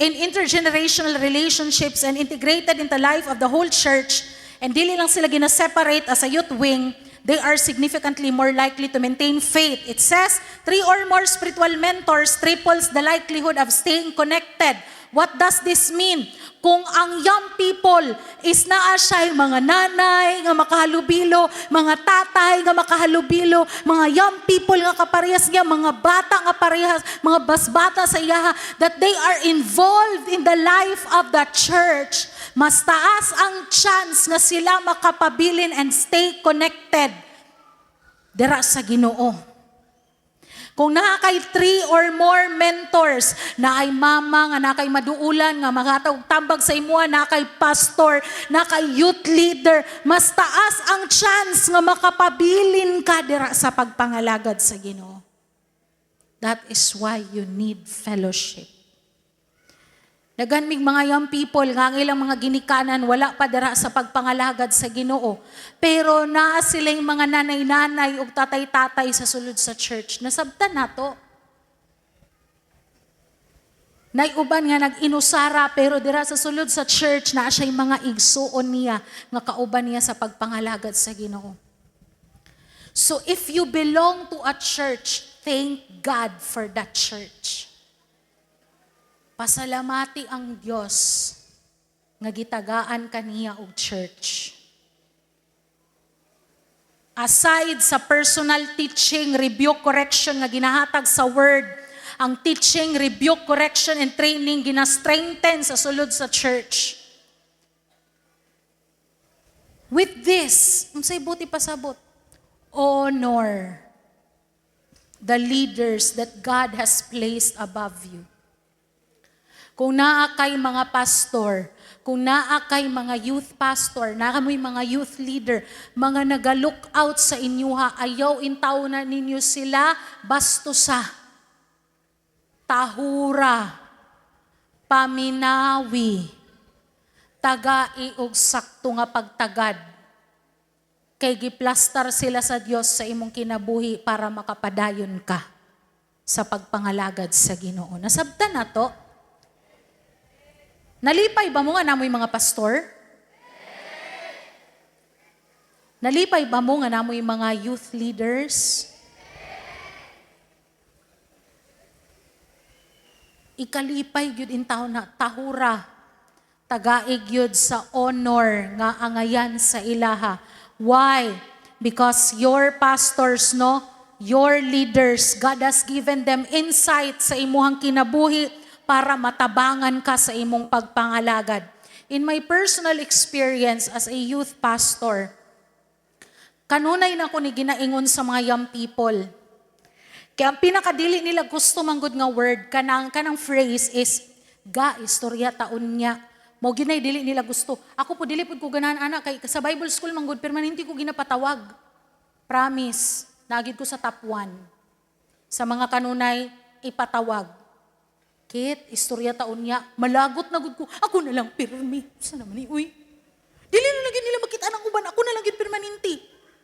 in intergenerational relationships and integrated in the life of the whole church, and dili lang sila gina-separate as a youth wing, they are significantly more likely to maintain faith. It says, 3 or more spiritual mentors triples the likelihood of staying connected. What does this mean? Kung ang young people is naa siya mga nanay nga makahalubilo, mga tatay nga makahalubilo, mga young people nga kaparehas niya, mga bata nga parehas, mga basbata sa iyaha, that they are involved in the life of the church, mas taas ang chance nga sila makapabilin and stay connected dira sa Ginoo. Kung naa kay 3 or more mentors, na ay mama, nga na kay maduulan, nga magatawag tambag sa imuha, na kay pastor, na kay youth leader, mas taas ang chance nga makapabilin ka dira sa pagpangalagad sa Ginoo. That is why you need fellowship. Naganmig mga young people, nga ang ilang mga ginikanan, wala pa dara sa pagpangalagad sa Ginoo. Pero naa sila yung mga nanay-nanay o tatay-tatay sa sulod sa church. Nasabtan na to. Naiuban nga nag-inusara, pero dira sa sulod sa church, naa siya yung mga igsuon niya, nga kauban niya sa pagpangalagad sa Ginoo. So if you belong to a church, thank God for that church. Pasalamati ang Diyos nga gitagaan kaniya og church. Aside sa personal teaching, rebuke, correction nga ginahatag sa word, ang teaching, rebuke, correction, and training gina-strengthen sa sulod sa church. With this, unsay buti pasabot, honor the leaders that God has placed above you. Kung naa kay mga pastor, kung naa kay mga youth pastor, naa mo'y mga youth leader, mga nag-look out sa inyo ha, ayaw intaw na ninyo sila bastusa, tahura, paminawi, tagai og sakto nga pagtagad. Kay giplastar sila sa Dios sa imong kinabuhi para makapadayon ka sa pagpangalagad sa Ginoo. Nasabtan na to. Nalipay ba mo nga namoy mga pastor? Nalipay ba mo nga namoy mga youth leaders? Ikalipay gyud in taon na tahura, tagaig gyud sa honor nga angayan sa ilaha. Why? Because your pastors, no, your leaders, God has given them insight sa imuhang kinabuhi para matabangan ka sa imong pagpangalagad. In my personal experience as a youth pastor, kanunay na ko ni ginaingon sa mga young people. Kaya ang pinakadili nila gusto manggod nga word, kanang phrase is, istorya taon niya. Mo ginay dili nila gusto. Ako po dili pud ko ganahan anak, kay sa Bible school manggod, permanente ko ginapatawag. Promise, nagid ko sa top 1. Sa mga kanunay, ipatawag. Kit, istorya taon niya, malagot na gud ko, ako na lang pirmi. Saan naman uy? Dili na lagi nila makita ng uban, ako na lang yun permanente.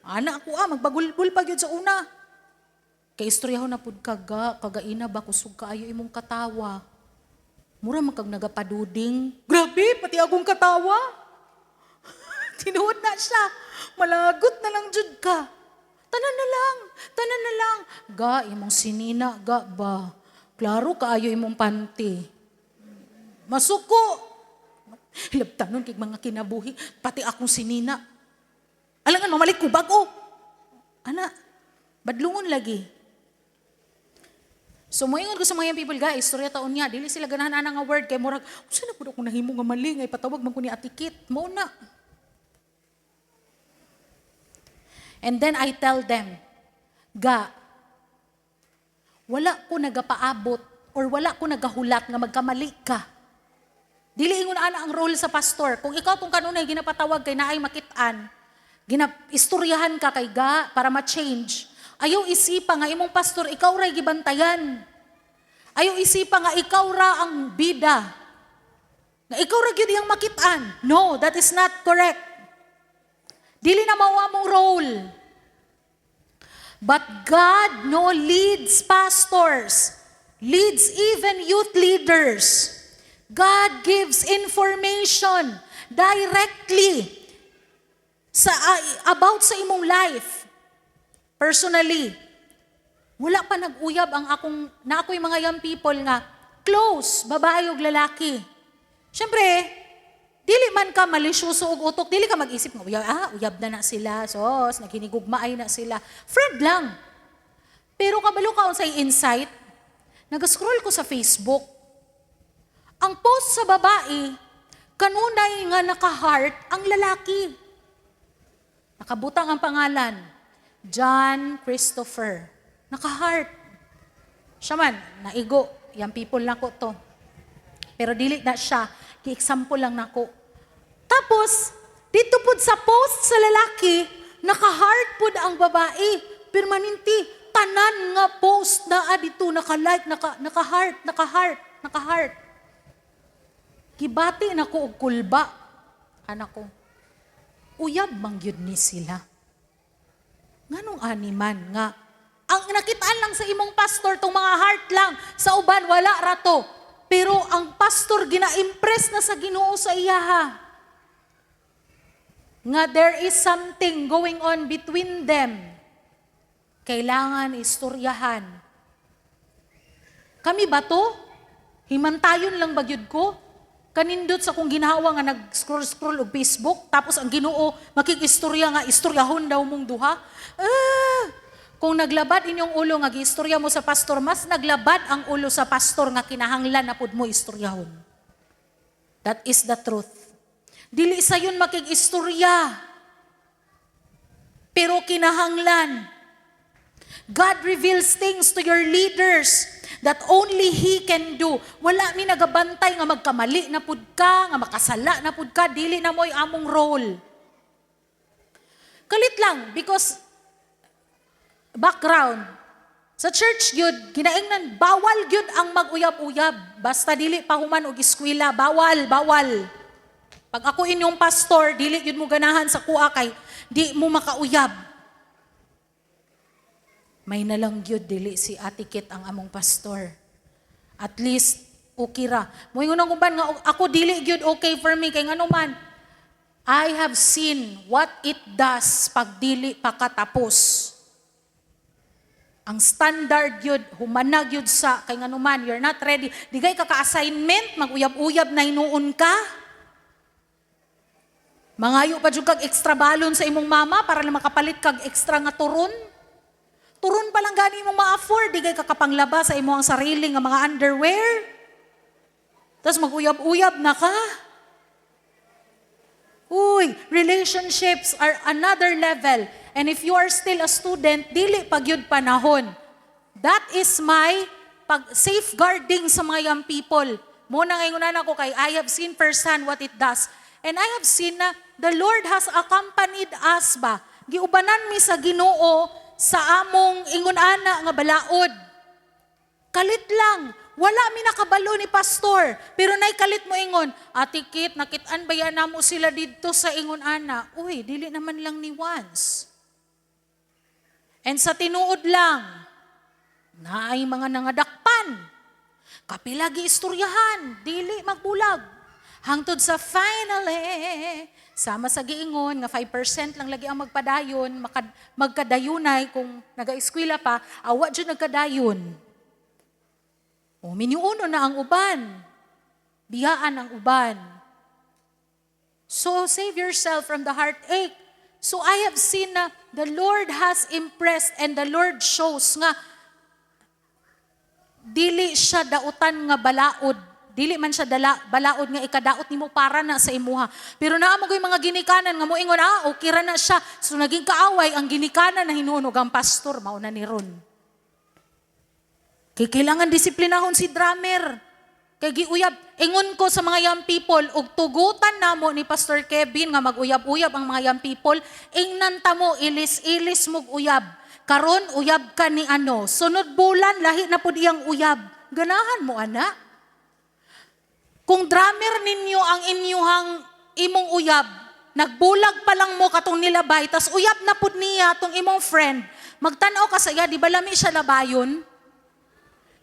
Ana ako magbagulbul pa yun sa una. Kay istorya ho na pud kagaina ba, kusog kaayo imong katawa. Mura magkag nagapaduding. Grabe, pati akong katawa. Tinuod na siya. Malagot na lang jud ka. Tanan na lang. Ga, imong sinina, ga ba? Klaro kaayo imong panty. Masuko. Hilabtanon kay mga kinabuhi, pati akong sinina. Alangan, mamalik ko bago. Ana, badlungon lagi. So, moingon ko sa mga people, guys, istorya taon niya, dili sila ganahan nga word, kay murag, saan na po ako nahimo nga mali, ngay patawag man ko ni Atikit, mo na. And then I tell them, ga, wala ko nagapaabot, or wala ko nagahulat nga magkamali ka. Dili ingon ana ang role sa pastor. Kung ikaw tong kanunay ginapatawag kay naay makitaan, istoryahan ka kay ga para ma-change. Ayaw isipa nga imong pastor, ikaw ray gibantayan. Ayaw isipa nga ikaw ra ang bida. Nga ikaw ra gyud iyang makitaan. No, that is not correct. Dili na mao among role. But God no leads pastors, leads even youth leaders. God gives information directly about sa imong life. Personally, wala pa nag-uyab ang ako'y mga young people nga, close, babae o lalaki. Siyempre, dili man ka malisyoso og utok, dili ka mag-isip nga, uyab na sila, sos, naghinigugmaay na sila. Friend lang. Pero kabalo ka sa insight, nag-scroll ko sa Facebook, ang post sa babae, kanunay nga naka-heart ang lalaki. Nakabutang ang pangalan, John Christopher. Naka-heart. Siya man, naigo. Yang people na ko to. Pero dili na siya. Ki-example lang na ko. Tapos, dito po sa post sa lalaki, naka-heart po ang babae. Permanente. Tanan nga post na dito, naka-like, naka-heart. Kibati na ko og kulba. Anak ko. Uyab mangyud ni sila. Nganong animan nga, ang nakitaan lang sa imong pastor, tong mga heart lang, sa uban, wala rato. Pero ang pastor, gina-impress na sa Ginoo sa iyaha. Nga there is something going on between them. Kailangan istoryahan. Kami ba to? Himantayon lang bagyod ko? Kanindot sa kong ginawa nga nag-scroll og Facebook, tapos ang Ginoo makikistorya nga, istoryahon daw mong duha. Kung naglabad inyong ulo nga giistorya mo sa pastor, mas naglabad ang ulo sa pastor nga kinahanglan na pud mo istoryahon. That is the truth. Dili sa yun makikistorya. Pero kinahanglan. God reveals things to your leaders that only He can do. Wala mi nagabantay nga magkamali na pud ka, nga makasala na pud ka, dili na mo'y among role. Kalit lang, because background, sa church gyud, ginaingnan, bawal gyud ang mag-uyab-uyab. Basta dili pa human og eskwela, bawal. Pag ako inyong pastor, dili gyud mo ganahan sa kuha kay, di mo makauyab. May nalang gyud dili si Ate Kit ang among pastor. At least okay ra. Moingon ang uban nga ako dili gyud okay for me kay ngano man. I have seen what it does pag dili pa katapos. Ang standard gyud humanag gyud sa kay ngano man you're not ready. Digay ka ka-assignment, mag-uyab-uyab na hinuon ka. Mangayo pa jud kag extra balon sa imong mama para na makapalit kag extra nga turon. Turon pa lang gani mo ma-afford, di kay kakapanglaba sa imo ang sarili nga mga underwear. Tapos mag-uyab-uyab na ka. Uy, relationships are another level. And if you are still a student, dili pagyud panahon. That is my safeguarding sa mga young people. Muna ngayon na ako kay I have seen firsthand what it does. And I have seen na the Lord has accompanied us ba. Giubanan mi sa Ginoo sa among ingon-ana nga balaod. Kalit lang. Wala mi nakabalo ni pastor. Pero nay kalit mo ingon, Ate Kit, nakitaan ba yan mo sila dito sa ingon-ana? Uy, dili naman lang ni once. And sa tinuod lang, naay mga nangadakpan. Kapilagi istoryahan, dili magbulag. Hangtod sa finally, sama sa giingon nga 5% lang lagi ang magpadayon, magkadayunay kung naga-eskwela pa, awa dyan nagkadayon. O miniuno na ang uban. Biyaan ang uban. So save yourself from the heartache. So I have seen na the Lord has impressed and the Lord shows nga dili siya dautan nga balaod. Dili man siya balaod nga ikadaot nimo para na sa imuha. Pero naa mo mga ginikanan nga moingon, okay ra na siya. So naging kaaway ang ginikanan na hinunog ang pastor, mauna ni Ron. Kay kailangan disiplinahon si drummer. Kay giuyab, ingon ko sa mga young people, ug tugutan namo ni Pastor Kevin nga mag-uyab-uyab ang mga young people, ingnan ta mo, ilis-ilis mog uyab. Karon uyab ka ni ano, sunod bulan, lahi na po diyang uyab. Ganahan mo, ana. Kung drummer ninyo ang inyuhang imong uyab, nagbulag pa lang mo katong nilabay, tas uyab na po niya tong imong friend, magtanaw ka saya, di ba lami siya labayon?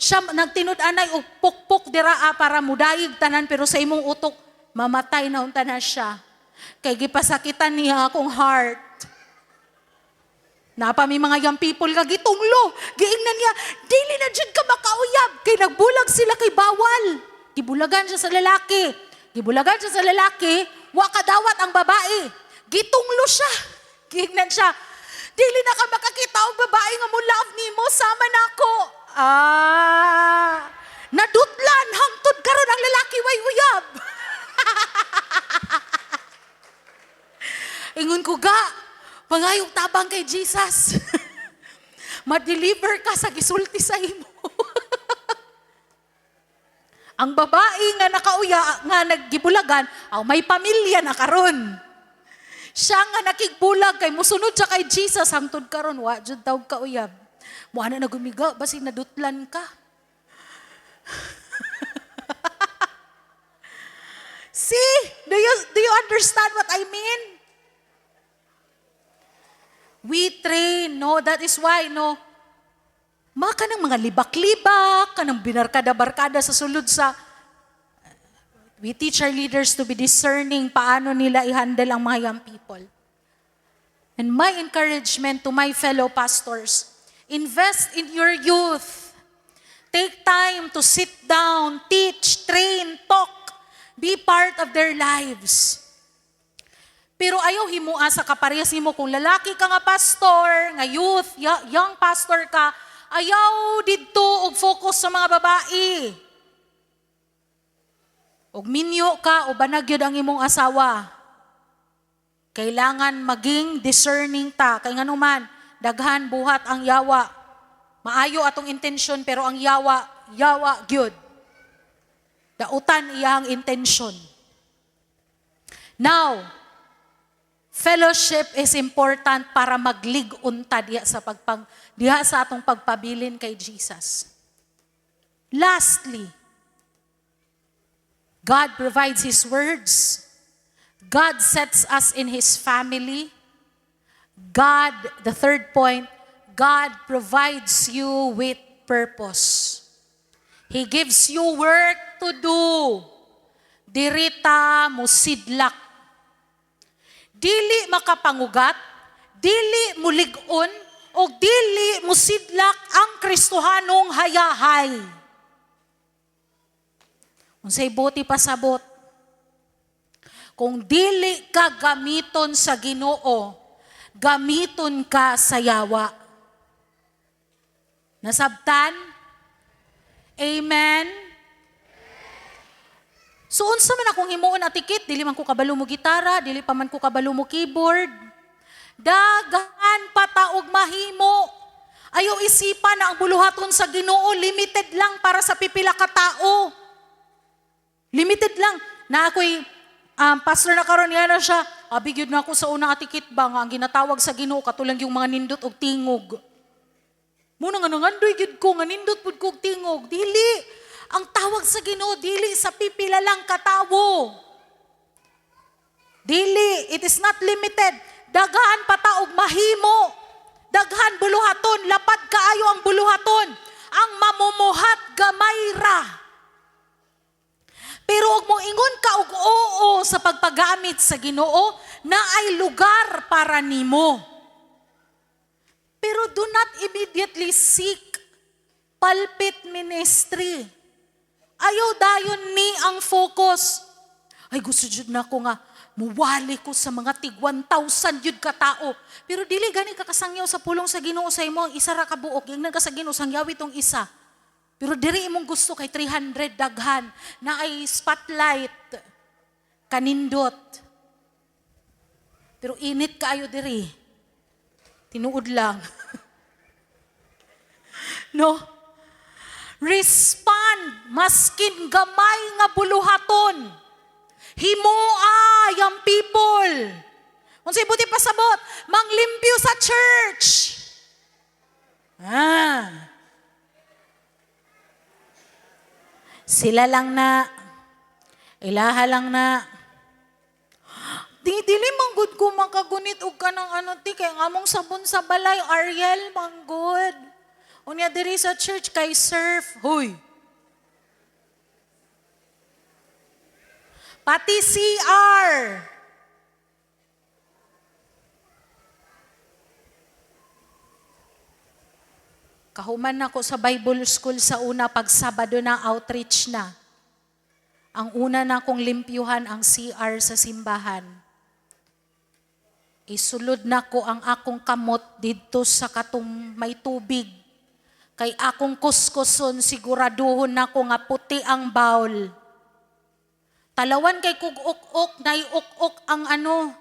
Siya nagtinud-anay og pukpok diraa para mudayig tanan pero sa imong utok mamatay na unta na siya. Kay gipasakitan niya akong heart. Napa may mga young people nga gitunglo. Giingnan niya, dili na jud ka makauyab kay nagbulag sila kay bawal. Gibulagan siya sa lalaki. Gibulagan siya sa lalaki, wa kadawat ang babae. Gitunglo siya. Giingnan siya, dili na ka makakita og babae nga mo love nimo sama nako. Nadutlan, hangtod karon ang lalaki way uyab. Ingon ko ga, pangayong tabang kay Jesus. Ma-deliver ka sa gisulti sa imo. Ang babae nga nakauya, nga naggibulagan, may pamilya na karon. Siya nga nakigbulag kay musunod siya kay Jesus, hangtod karon wa jud daw kauyab. Mo ana na gumiga, basi nadutlan ka. See? Do you understand what I mean? We train, no? That is why, no? Maka ng mga libak-libak, kanang binarkada-barkada sa sulod sa... We teach our leaders to be discerning paano nila i-handle ang mga young people. And my encouragement to my fellow pastors, invest in your youth. Take time to sit down, teach, train, talk, be part of their lives. Pero ayaw himua sa kaparehas mo kung lalaki ka nga pastor, nga youth, young pastor ka, ayaw didto og focus sa mga babae. Og minyo ka o banagyod ang imong asawa. Kailangan maging discerning ta. Kay nga naman, daghan buhat ang yawa. Maayo atong intensyon pero ang yawa gyud. Dautan iyang intensyon. Now, fellowship is important para maglig-on ta diha sa atong pagpabilin kay Jesus. Lastly, God provides His words. God sets us in His family. God, the third point, God provides you with purpose. He gives you work to do. Dirita musidlak. Dili makapangugat, dili mulig-on, o dili musidlak ang Kristohanong hayahay. Unsay buti pasabot. Kung dili ka gamiton sa Ginoo, gamiton ka sa yawa. Nasabtan? Amen? So, unsa man akong himuon atikit, dili man ko kabalo mo gitara, dili pa man ko kabalo mo keyboard. Daghan pataog mahimo. Ayaw isipan na ang buluhaton sa Ginoo, limited lang para sa pipila ka tao. Limited lang. Na ako'y pastor na karon yan na siya, abigyod na ako sa unang atikit ba nga ang ginatawag sa Ginoo katulang yung mga nindot og tingog. Muna nga nangandoy gyud ko nga nindot pud kog tingog. Dili. Ang tawag sa Ginoo dili sa pipila lang katawo. Dili, it is not limited. Daghan pataog mahimo. Daghan buluhaton, lapad kaayo ang buluhaton. Ang mamumuhat gamay ra. Pero og mo ingon ka og oo sa pagpagamit sa Ginoo, na ay lugar para nimo. Pero do not immediately seek pulpit ministry. Ayaw dayon ni ang focus. Ay gusto jud na ko nga muwali ko sa mga tig 1,000 jud ka tao. Pero dili gani ka kasangyaw sa pulong sa Ginoo sa imo ang isa ra ka buok, yung nagka sa Ginoo sangyaw itong isa. Pero diri imong gusto kay 300 daghan na ay spotlight kanindot. Pero init kaayo diri. Tinuod lang. No? Respond maskin gamay nga buluhaton. Himoa yung people. Unsay buti pasabot, manglimpyo sa church. Sila lang na, ilaha lang na, dili manggod ko makagunit og kanang ano ti kay ngamong sabon sa balay Ariel manggod. Unya diri sa church kay surf, huy. Pati CR. Kahuman ako sa Bible School sa una pag Sabado na outreach na. Ang una na kong limpyuhan ang CR sa simbahan. Isulod na ko ang akong kamot dito sa katong may tubig. Kay akong kuskuson siguraduhon na ko nga puti ang bowl. Talawan kay kug ok-ok, naiok-ok ang ano,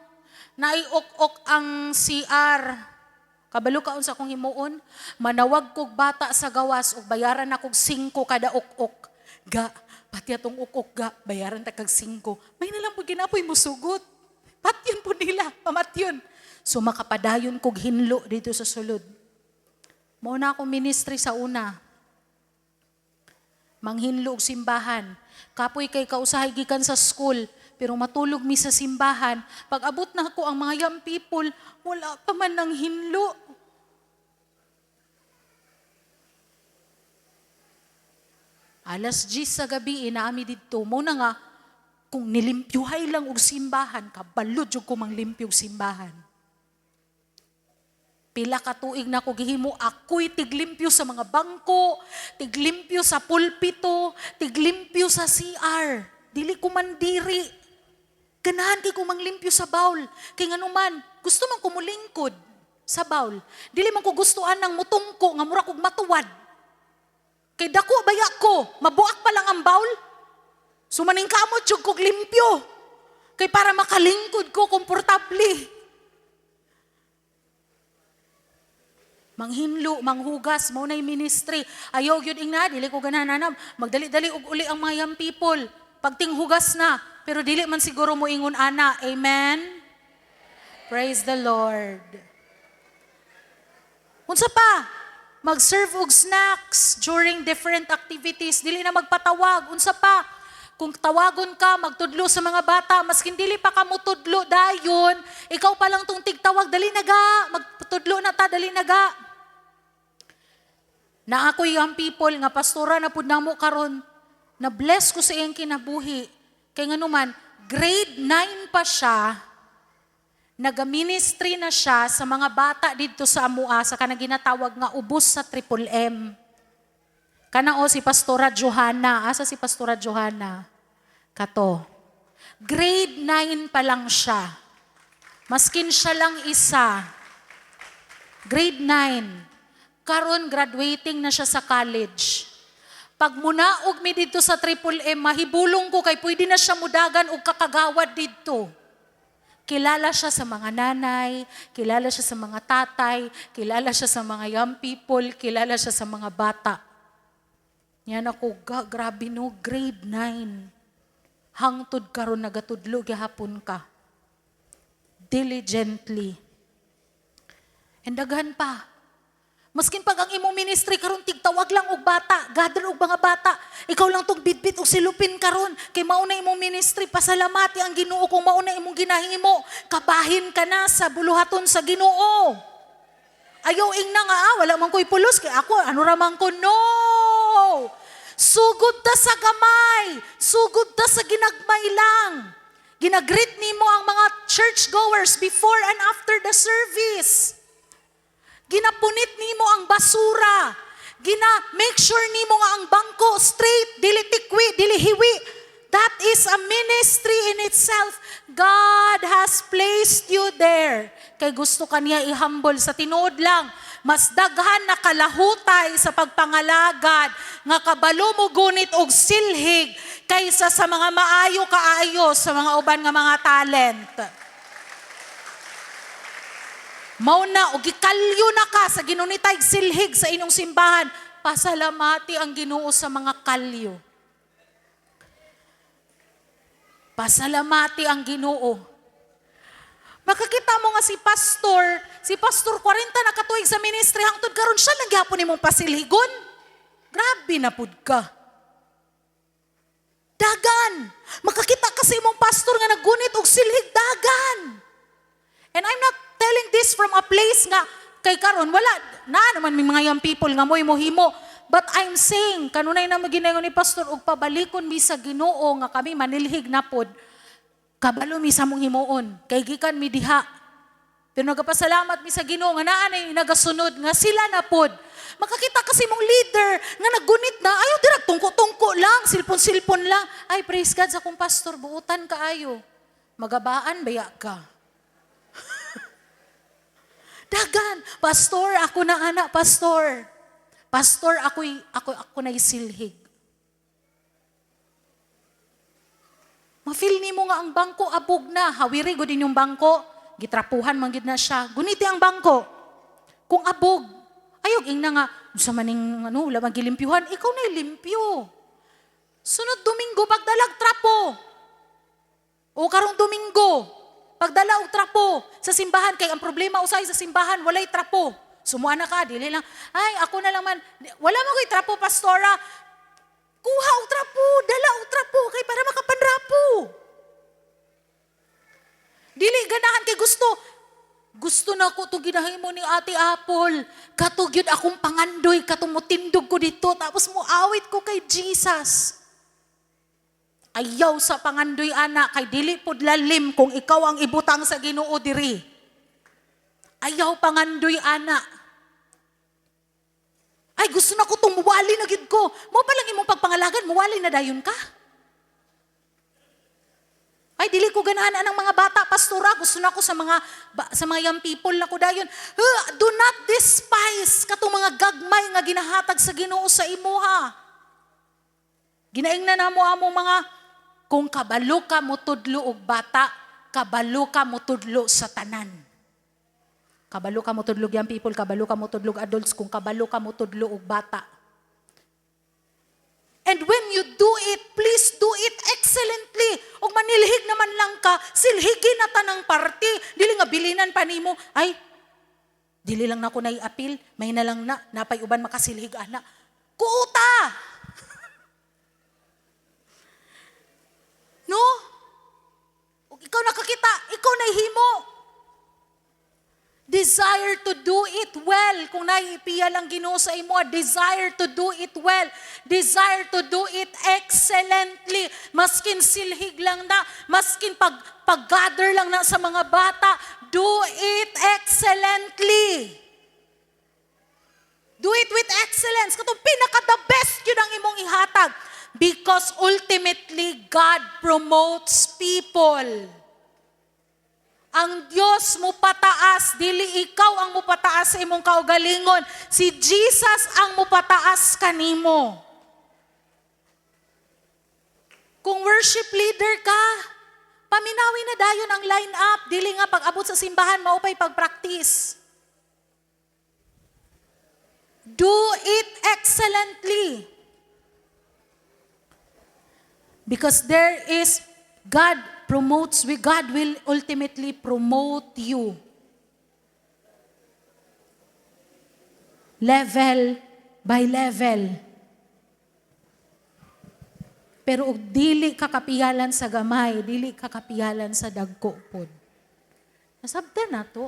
naiok-ok ang CR. Kabalo kaon sa akong himuon, manawag kog bata sa gawas ug bayaran na kog 5 kada ok-ok. Ga, pati atong ok-ok ga, bayaran ta kag 5. May nalang po ginapoy mo sugot. Patyon po nila, pamatyon. So makapadayon kog hinlo dito sa sulod. Mao na akong ministry sa una. Manghinlo og simbahan. Kapoy kay kausahay gikan sa school, pero matulog mi sa simbahan. Pag abot na ako ang mga young people, wala pa man ng hinlo. Alas 10 sa gabi, inaami dito. Muna nga, kung nilimpyuhay lang og simbahan, kabalod yung kumanglimpyo og simbahan. Pila ka tuig na ko gihimo, ako'y tiglimpyo sa mga bangko, tiglimpyo sa pulpito, tiglimpyo sa CR. Dili ko man diri. Ganahan kay ko manglimpyo sa bawl. Kay nganuman, gusto man ko mulingkod sa bawl. Dili man ko gustuan ng mutungko, nga mura kog matuwad. Kay dako baya ko, mabuak pa lang ang bawl. Sumaning kamot yung kog limpyo. Kay para makalingkod ko, komportable. Manghinlo, manghugas, mao nay ministry. Ayaw gyud ingna, dili ko ganahanam. Magdali-dali og uli ang mga young people. Pagting hugas na, pero dili man siguro mo ingon ana. Amen? Praise the Lord. Unsa pa? Mag-serve og snacks during different activities. Dili na magpatawag. Unsa pa? Kung tawagon ka, magtudlo sa mga bata, maskin dili pa ka mo tudlo dayon, ikaw pa lang tong tigtawag, dali naga, magtudlo na ta, dali naga. Na ako young people, nga pastora na pud namo karon, na bless ko sa iyang kinabuhi. Kay nga naman, grade 9 pa siya, nag-ministry na siya sa mga bata dito sa Amua, sa kanang ginatawag nga ubos sa Triple M. Kanao si Pastora Johanna. Asa si Pastora Johanna? Kato. Grade 9 pa lang siya. Maskin siya lang isa. Grade 9. Karon graduating na siya sa college. Pag munaog mi dito sa Triple M, mahibulong ko kay pwede na siya mudagan og kakagawad dito. Kilala siya sa mga nanay, kilala siya sa mga tatay, kilala siya sa mga young people, kilala siya sa mga bata. Yan ako, grabe no, grade 9. Hangtod karon nagatudlo gihapon ka. Diligently. And daghan pa. Maskin pag ang imong ministry karon tigtawag lang og bata, gather og mga bata. Ikaw lang tong bitbit og silupin karon kay mao na imong ministry, pasalamati ang Ginoo kung mao na imong ginahimo. Kabahin ka na sa buluhaton sa Ginoo. Ayaw ing na nga, wala man ko'y pulos kay ako, ano ra man ko, no! Sugod ta sa gamay, sugod ta sa ginagmay lang. Ginagreet nimo ang mga churchgoers before and after the service. Ginapunit nimo ang basura. Make sure nimo nga ang bangko straight, dili tikwi, dili hiwi. That is a ministry in itself. God has placed you there. Kay gusto kaniya i-humble sa tinuod lang. Mas daghan na kalahutay sa pagpangalagad nga kabalo mo gunit og silhig kaysa sa mga maayo kaayo sa mga uban nga mga talent. Mao na og gikalyo na ka sa ginunitay silhig sa inyong simbahan, pasalamati ang Ginoo sa mga kalyo. Pasalamati ang Ginoo. Makakita mo nga si Pastor 40 na katuig sa ministry, hangtod karon siya nagyapon nimong pasilhigon. Grabe na pud ka. Dagan. Makakita kasi mong pastor nga naggunit og silhig, dagan. And I'm not telling this from a place nga kay karon wala na naman may mga young people nga moy mohimo. But I'm saying kanunay na maginayon ni pastor og pabalikon mi sa Ginoo nga kami manilhig na pod. Kabalo mi sa mong himuon, kay gikan mi diha. Pero nagapasalamat mi sa Ginoo nga naa nay nagasunod nga sila na pod. Makakita kasi mong leader nga naggunit na, ayo dira tungko-tungko lang, silpon-silpon lang. Ay praise God sa kong pastor, buutan ka ayo. Magabaan baya ka. Dagan, pastor, ako na anak, pastor. Pastor, ako na isilhig. Ma-feel nimo nga ang bangko abog na, hawiri gud inyong bangko, gitrapuhan man gid na siya. Guniti ang bangko. Kung abog, ayog ing na nga sa maning wala magilimpyuhan, ikaw na ilimpyo. Sunod Domingo pagdalag trapo. O karong Domingo, pagdala og trapo sa simbahan kay ang problema usay sa simbahan walay trapo. Sumuha na ka, dili lang. Ay, ako na lang man. Wala mo ko'y trapo, pastora. Kuha og trapo, dala og trapo, kay para makapanrapo. Dili ganahan kay gusto. Gusto na ko ito ginahimo ni Ate Apple. Katugyod akong pangandoy, katumutindog ko dito, tapos mo awit ko kay Jesus. Ayaw sa pangandoy, anak, kay dili pod lalim kung ikaw ang ibutang sa Ginoo diri. Ayaw pangandoy, anak. Ay, gusto na ko itong muwali na gid ko. Mo pa lang imong pagpangalagan, muwali na dayon ka. Ay, dili ko ganahan ng mga bata, pastora. Gusto na ko sa mga young people na ko dayon. Do not despise katong mga gagmay nga ginahatag sa Ginoo sa imuha. Ginaing na namo amo mga, kung kabalo ka mo tudlo og bata, kabalo ka mo tudlo sa tanan. Kabalo ka mo tudlog young people, kabalo ka mo tudlog adults, kung kabalo ka mo tudlo og bata. And when you do it, please do it excellently. Og manilhig naman lang ka, silhigin na tanang party. Dili nga bilinan pa nimo, ay, dili lang na ako naiapil, may na lang na, napay uban makasilhig ana. Kuuta! No? Og ikaw nakakita, ikaw nahimo. Desire to do it well. Kung naiipiya lang Ginoo sa imo, desire to do it well. Desire to do it excellently. Maskin silhig lang na, maskin pag-gather lang na sa mga bata, do it excellently. Do it with excellence. Katong pinaka-the best yun ang imong ihatag. Because ultimately, God promotes people. Ang Diyos mo pataas, dili ikaw ang mo pataas sa imong kaugalingon. Si Jesus ang mo pataas kanimo. Kung worship leader ka, paminawi na dayon ang line up. Dili nga pag-abot sa simbahan, maupay pag-practice. Do it excellently. Because there is God will ultimately promote you. Level by level. Pero og dili kakapiyalan sa gamay, dili kakapiyalan sa dagko pod. Nasabtan na to.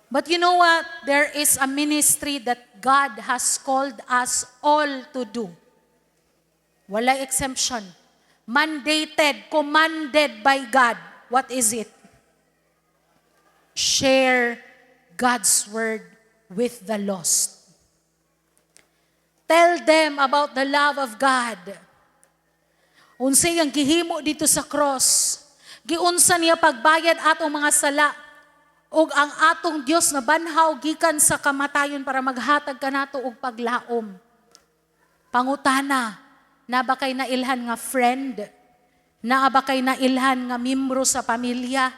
But you know what? There is a ministry that God has called us all to do. Walay exemption. Mandated, commanded by God. What is it? Share God's word with the lost. Tell them about the love of God. Unsay ang gihimo dito sa cross. Giunsa niya pagbayad atong mga sala. Og ang atong Dios na banhaw gikan sa kamatayon para maghatag kanato og paglaom. Pangutana, na ba kay nailhan nga friend? Na ba kay nailhan nga membro sa pamilya?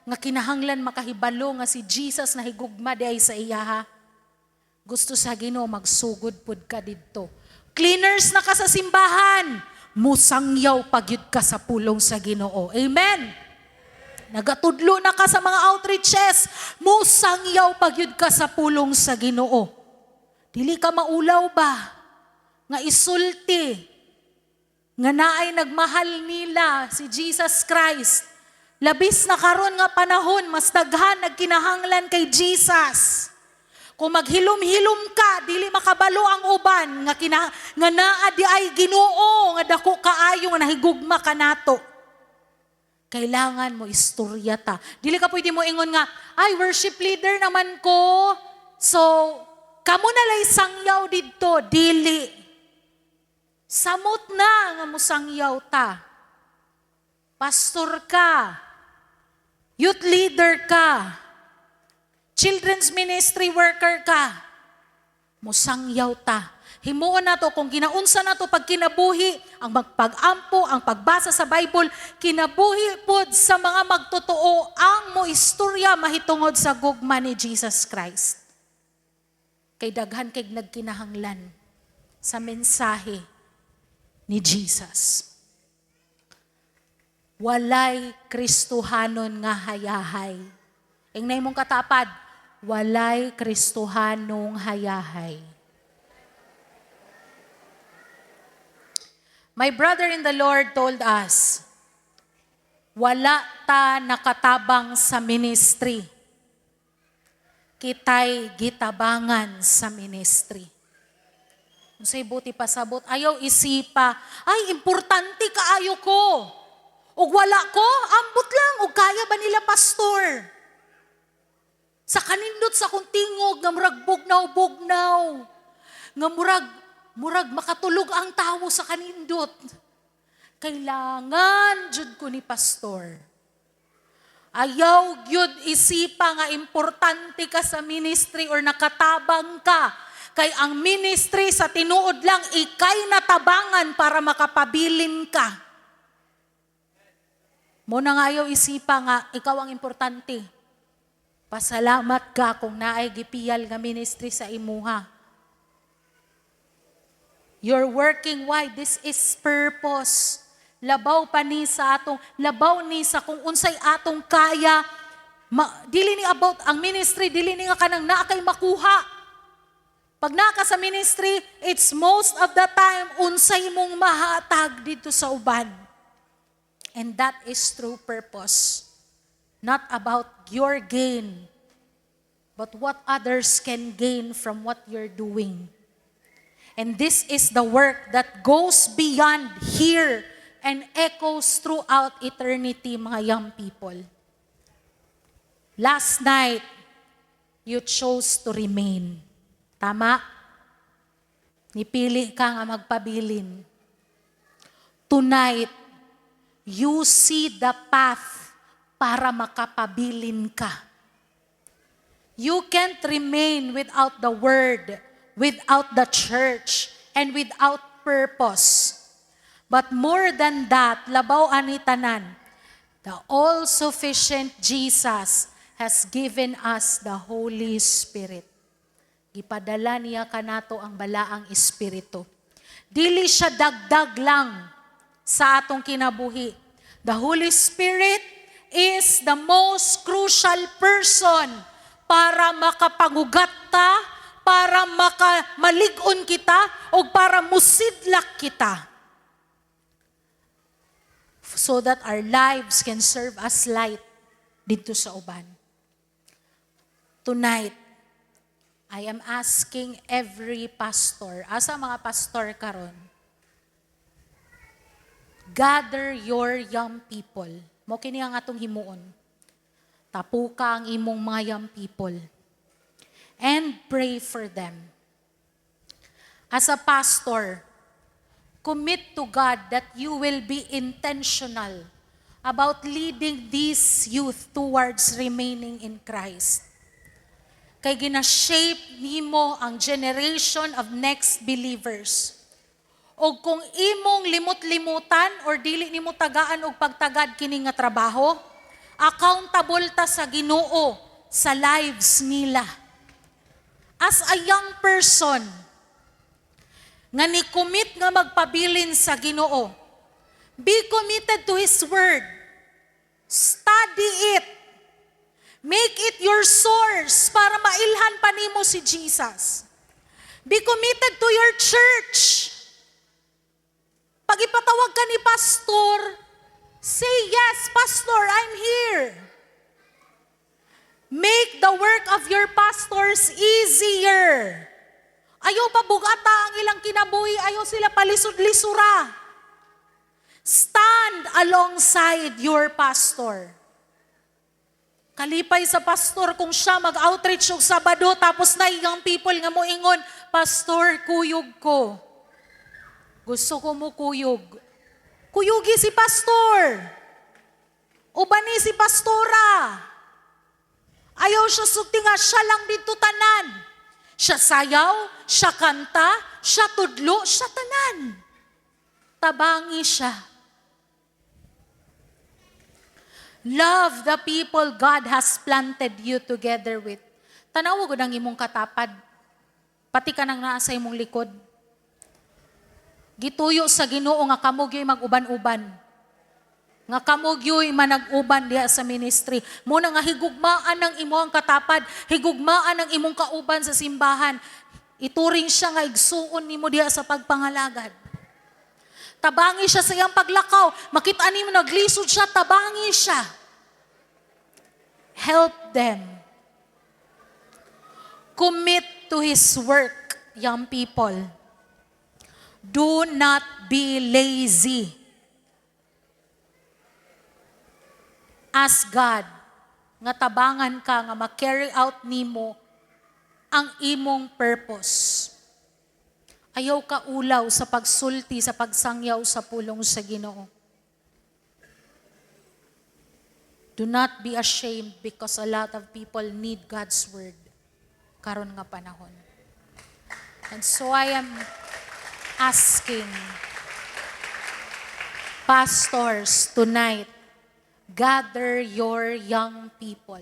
Nga kinahanglan makahibalo nga si Jesus na higugma diay sa iyaha? Gusto sa Ginoo magsugod pud ka didto. Cleaners na ka sa simbahan, musangyaw pagyud ka sa pulong sa Ginoo. Amen. Nagatudlo na ka sa mga outreaches, musangyaw pagyud ka sa pulong sa Ginoo. Dili ka maulaw ba nga isulti nga naay nagmahal nila si Jesus Christ. Labis na karon nga panahon, mas daghan nagkinahanglan kay Jesus. Kung maghilom-hilom ka, dili makabalo ang uban nga naa di ay Ginoo nga dako kaayo nga nahigugma kanato. Kailangan mo istorya ta. Dili ka pwede mo ingon nga, ay worship leader naman ko. So, kamo na lay sangyaw didto, dili. Samot na nga mo sangyaw ta. Pastor ka. Youth leader ka, children's ministry worker ka, musangyaw ta. Himuon na to, kung ginaunsa na to pag kinabuhi, ang magpag-ampo, ang pagbasa sa Bible, kinabuhi pod sa mga magtotoo, ang mo istorya mahitungod sa gugma ni Jesus Christ. Kay daghan kay nagkinahanglan sa mensahe ni Jesus. Walay Kristohanon nga hayahay. Ingnay mong katapad, walay Kristohanong hayahay. My brother in the Lord told us, wala ta nakatabang sa ministry. Kitay gitabangan sa ministry. Kung sa'y buti pasabot, ayaw isipa, ay importante kaayo ko. O wala ko, ambot lang. O kaya ba nila pastor? Sa kanindot sa kong tingog, nga murag bugnaw-bugnaw. Nga murag makatulog ang tao sa kanindot. Kailangan, jud ko ni pastor. Ayaw gyud isipa nga importante ka sa ministry or nakatabang ka. Kay ang ministry sa tinuod lang, ikay natabangan para makapabilin ka. Muna nga ayaw isipa nga, ikaw ang importante. Pasalamat ka kung naay gipiyal nga ministry sa imuha. You're working, why? This is purpose. Labaw pa ni sa atong, labaw ni sa kung unsay atong kaya, dili ni about ang ministry, dili ni nga kanang naakay makuha. Pag naka sa ministry, it's most of the time, unsay mong mahatag dito sa uban. And that is true purpose. Not about your gain, but what others can gain from what you're doing. And this is the work that goes beyond here and echoes throughout eternity, mga young people. Last night, you chose to remain. Tama? Nipili ka nga magpabilin. Tonight, you see the path para makapabilin ka. You can't remain without the word, without the church, and without purpose. But more than that, labaw ani tanan, the all-sufficient Jesus has given us the Holy Spirit. Gipadala niya kanato ang balaang espiritu. Dili siya dagdag lang sa atong kinabuhi. The Holy Spirit is the most crucial person para makapangugat ta, para malig-on kita, o para musidlak kita. So that our lives can serve as light dito sa uban. Tonight, I am asking every pastor, asa mga pastor karon, gather your young people. Mo kini ang atong himuon. Tapuka ang imong mga young people and pray for them. As a pastor, commit to God that you will be intentional about leading these youth towards remaining in Christ. Kay gina-shape nimo ang generation of next believers. O kung imong limot-limutan or dili nimo tagaan og pagtagad kini nga trabaho, accountable ta sa Ginoo sa lives nila. As a young person nga ni-commit nga magpabilin sa Ginoo, be committed to His Word. Study it. Make it your source para mailhan pa nimo si Jesus. Be committed to your church. Pag ipatawag ka ni pastor, say, yes, pastor, I'm here. Make the work of your pastors easier. Ayaw pa bugata ang ilang kinabuhi, ayaw sila palisod-lisura. Stand alongside your pastor. Kalipay sa pastor kung siya mag-outreach og Sabado tapos na young people nga moingon, pastor, kuyog ko. Gusto ko mo kuyog. Kuyugi si pastor. Ubani si pastora. Ayaw siya sugti nga siya lang dito tanan. Siya sayaw, siya kanta, siya tudlo, siya tanan. Tabangi siya. Love the people God has planted you together with. Tanawa ko ng imong katapad. Pati ka nang naa sa imong likod. Gituyo sa Ginoo nga kamugyoy mag-uban-uban. Nga kamugyoy manag-uban diha sa ministry. Muna nga higugmaan ng imong katapad, higugmaan ng imong kauban sa simbahan. Ituring siya nga igsuon nimo diha sa pagpangalagad. Tabangi siya sa iyang paglakaw. Makita nimo naglisod siya, tabangi siya. Help them. Commit to His work, young people. Do not be lazy. Ask God nga tabangan ka nga ma-carry out nimo ang imong purpose. Ayaw ka ulaw sa pagsulti, sa pagsangyaw sa pulong sa Ginoo. Do not be ashamed because a lot of people need God's word karon nga panahon. And so I am asking pastors tonight, gather your young people.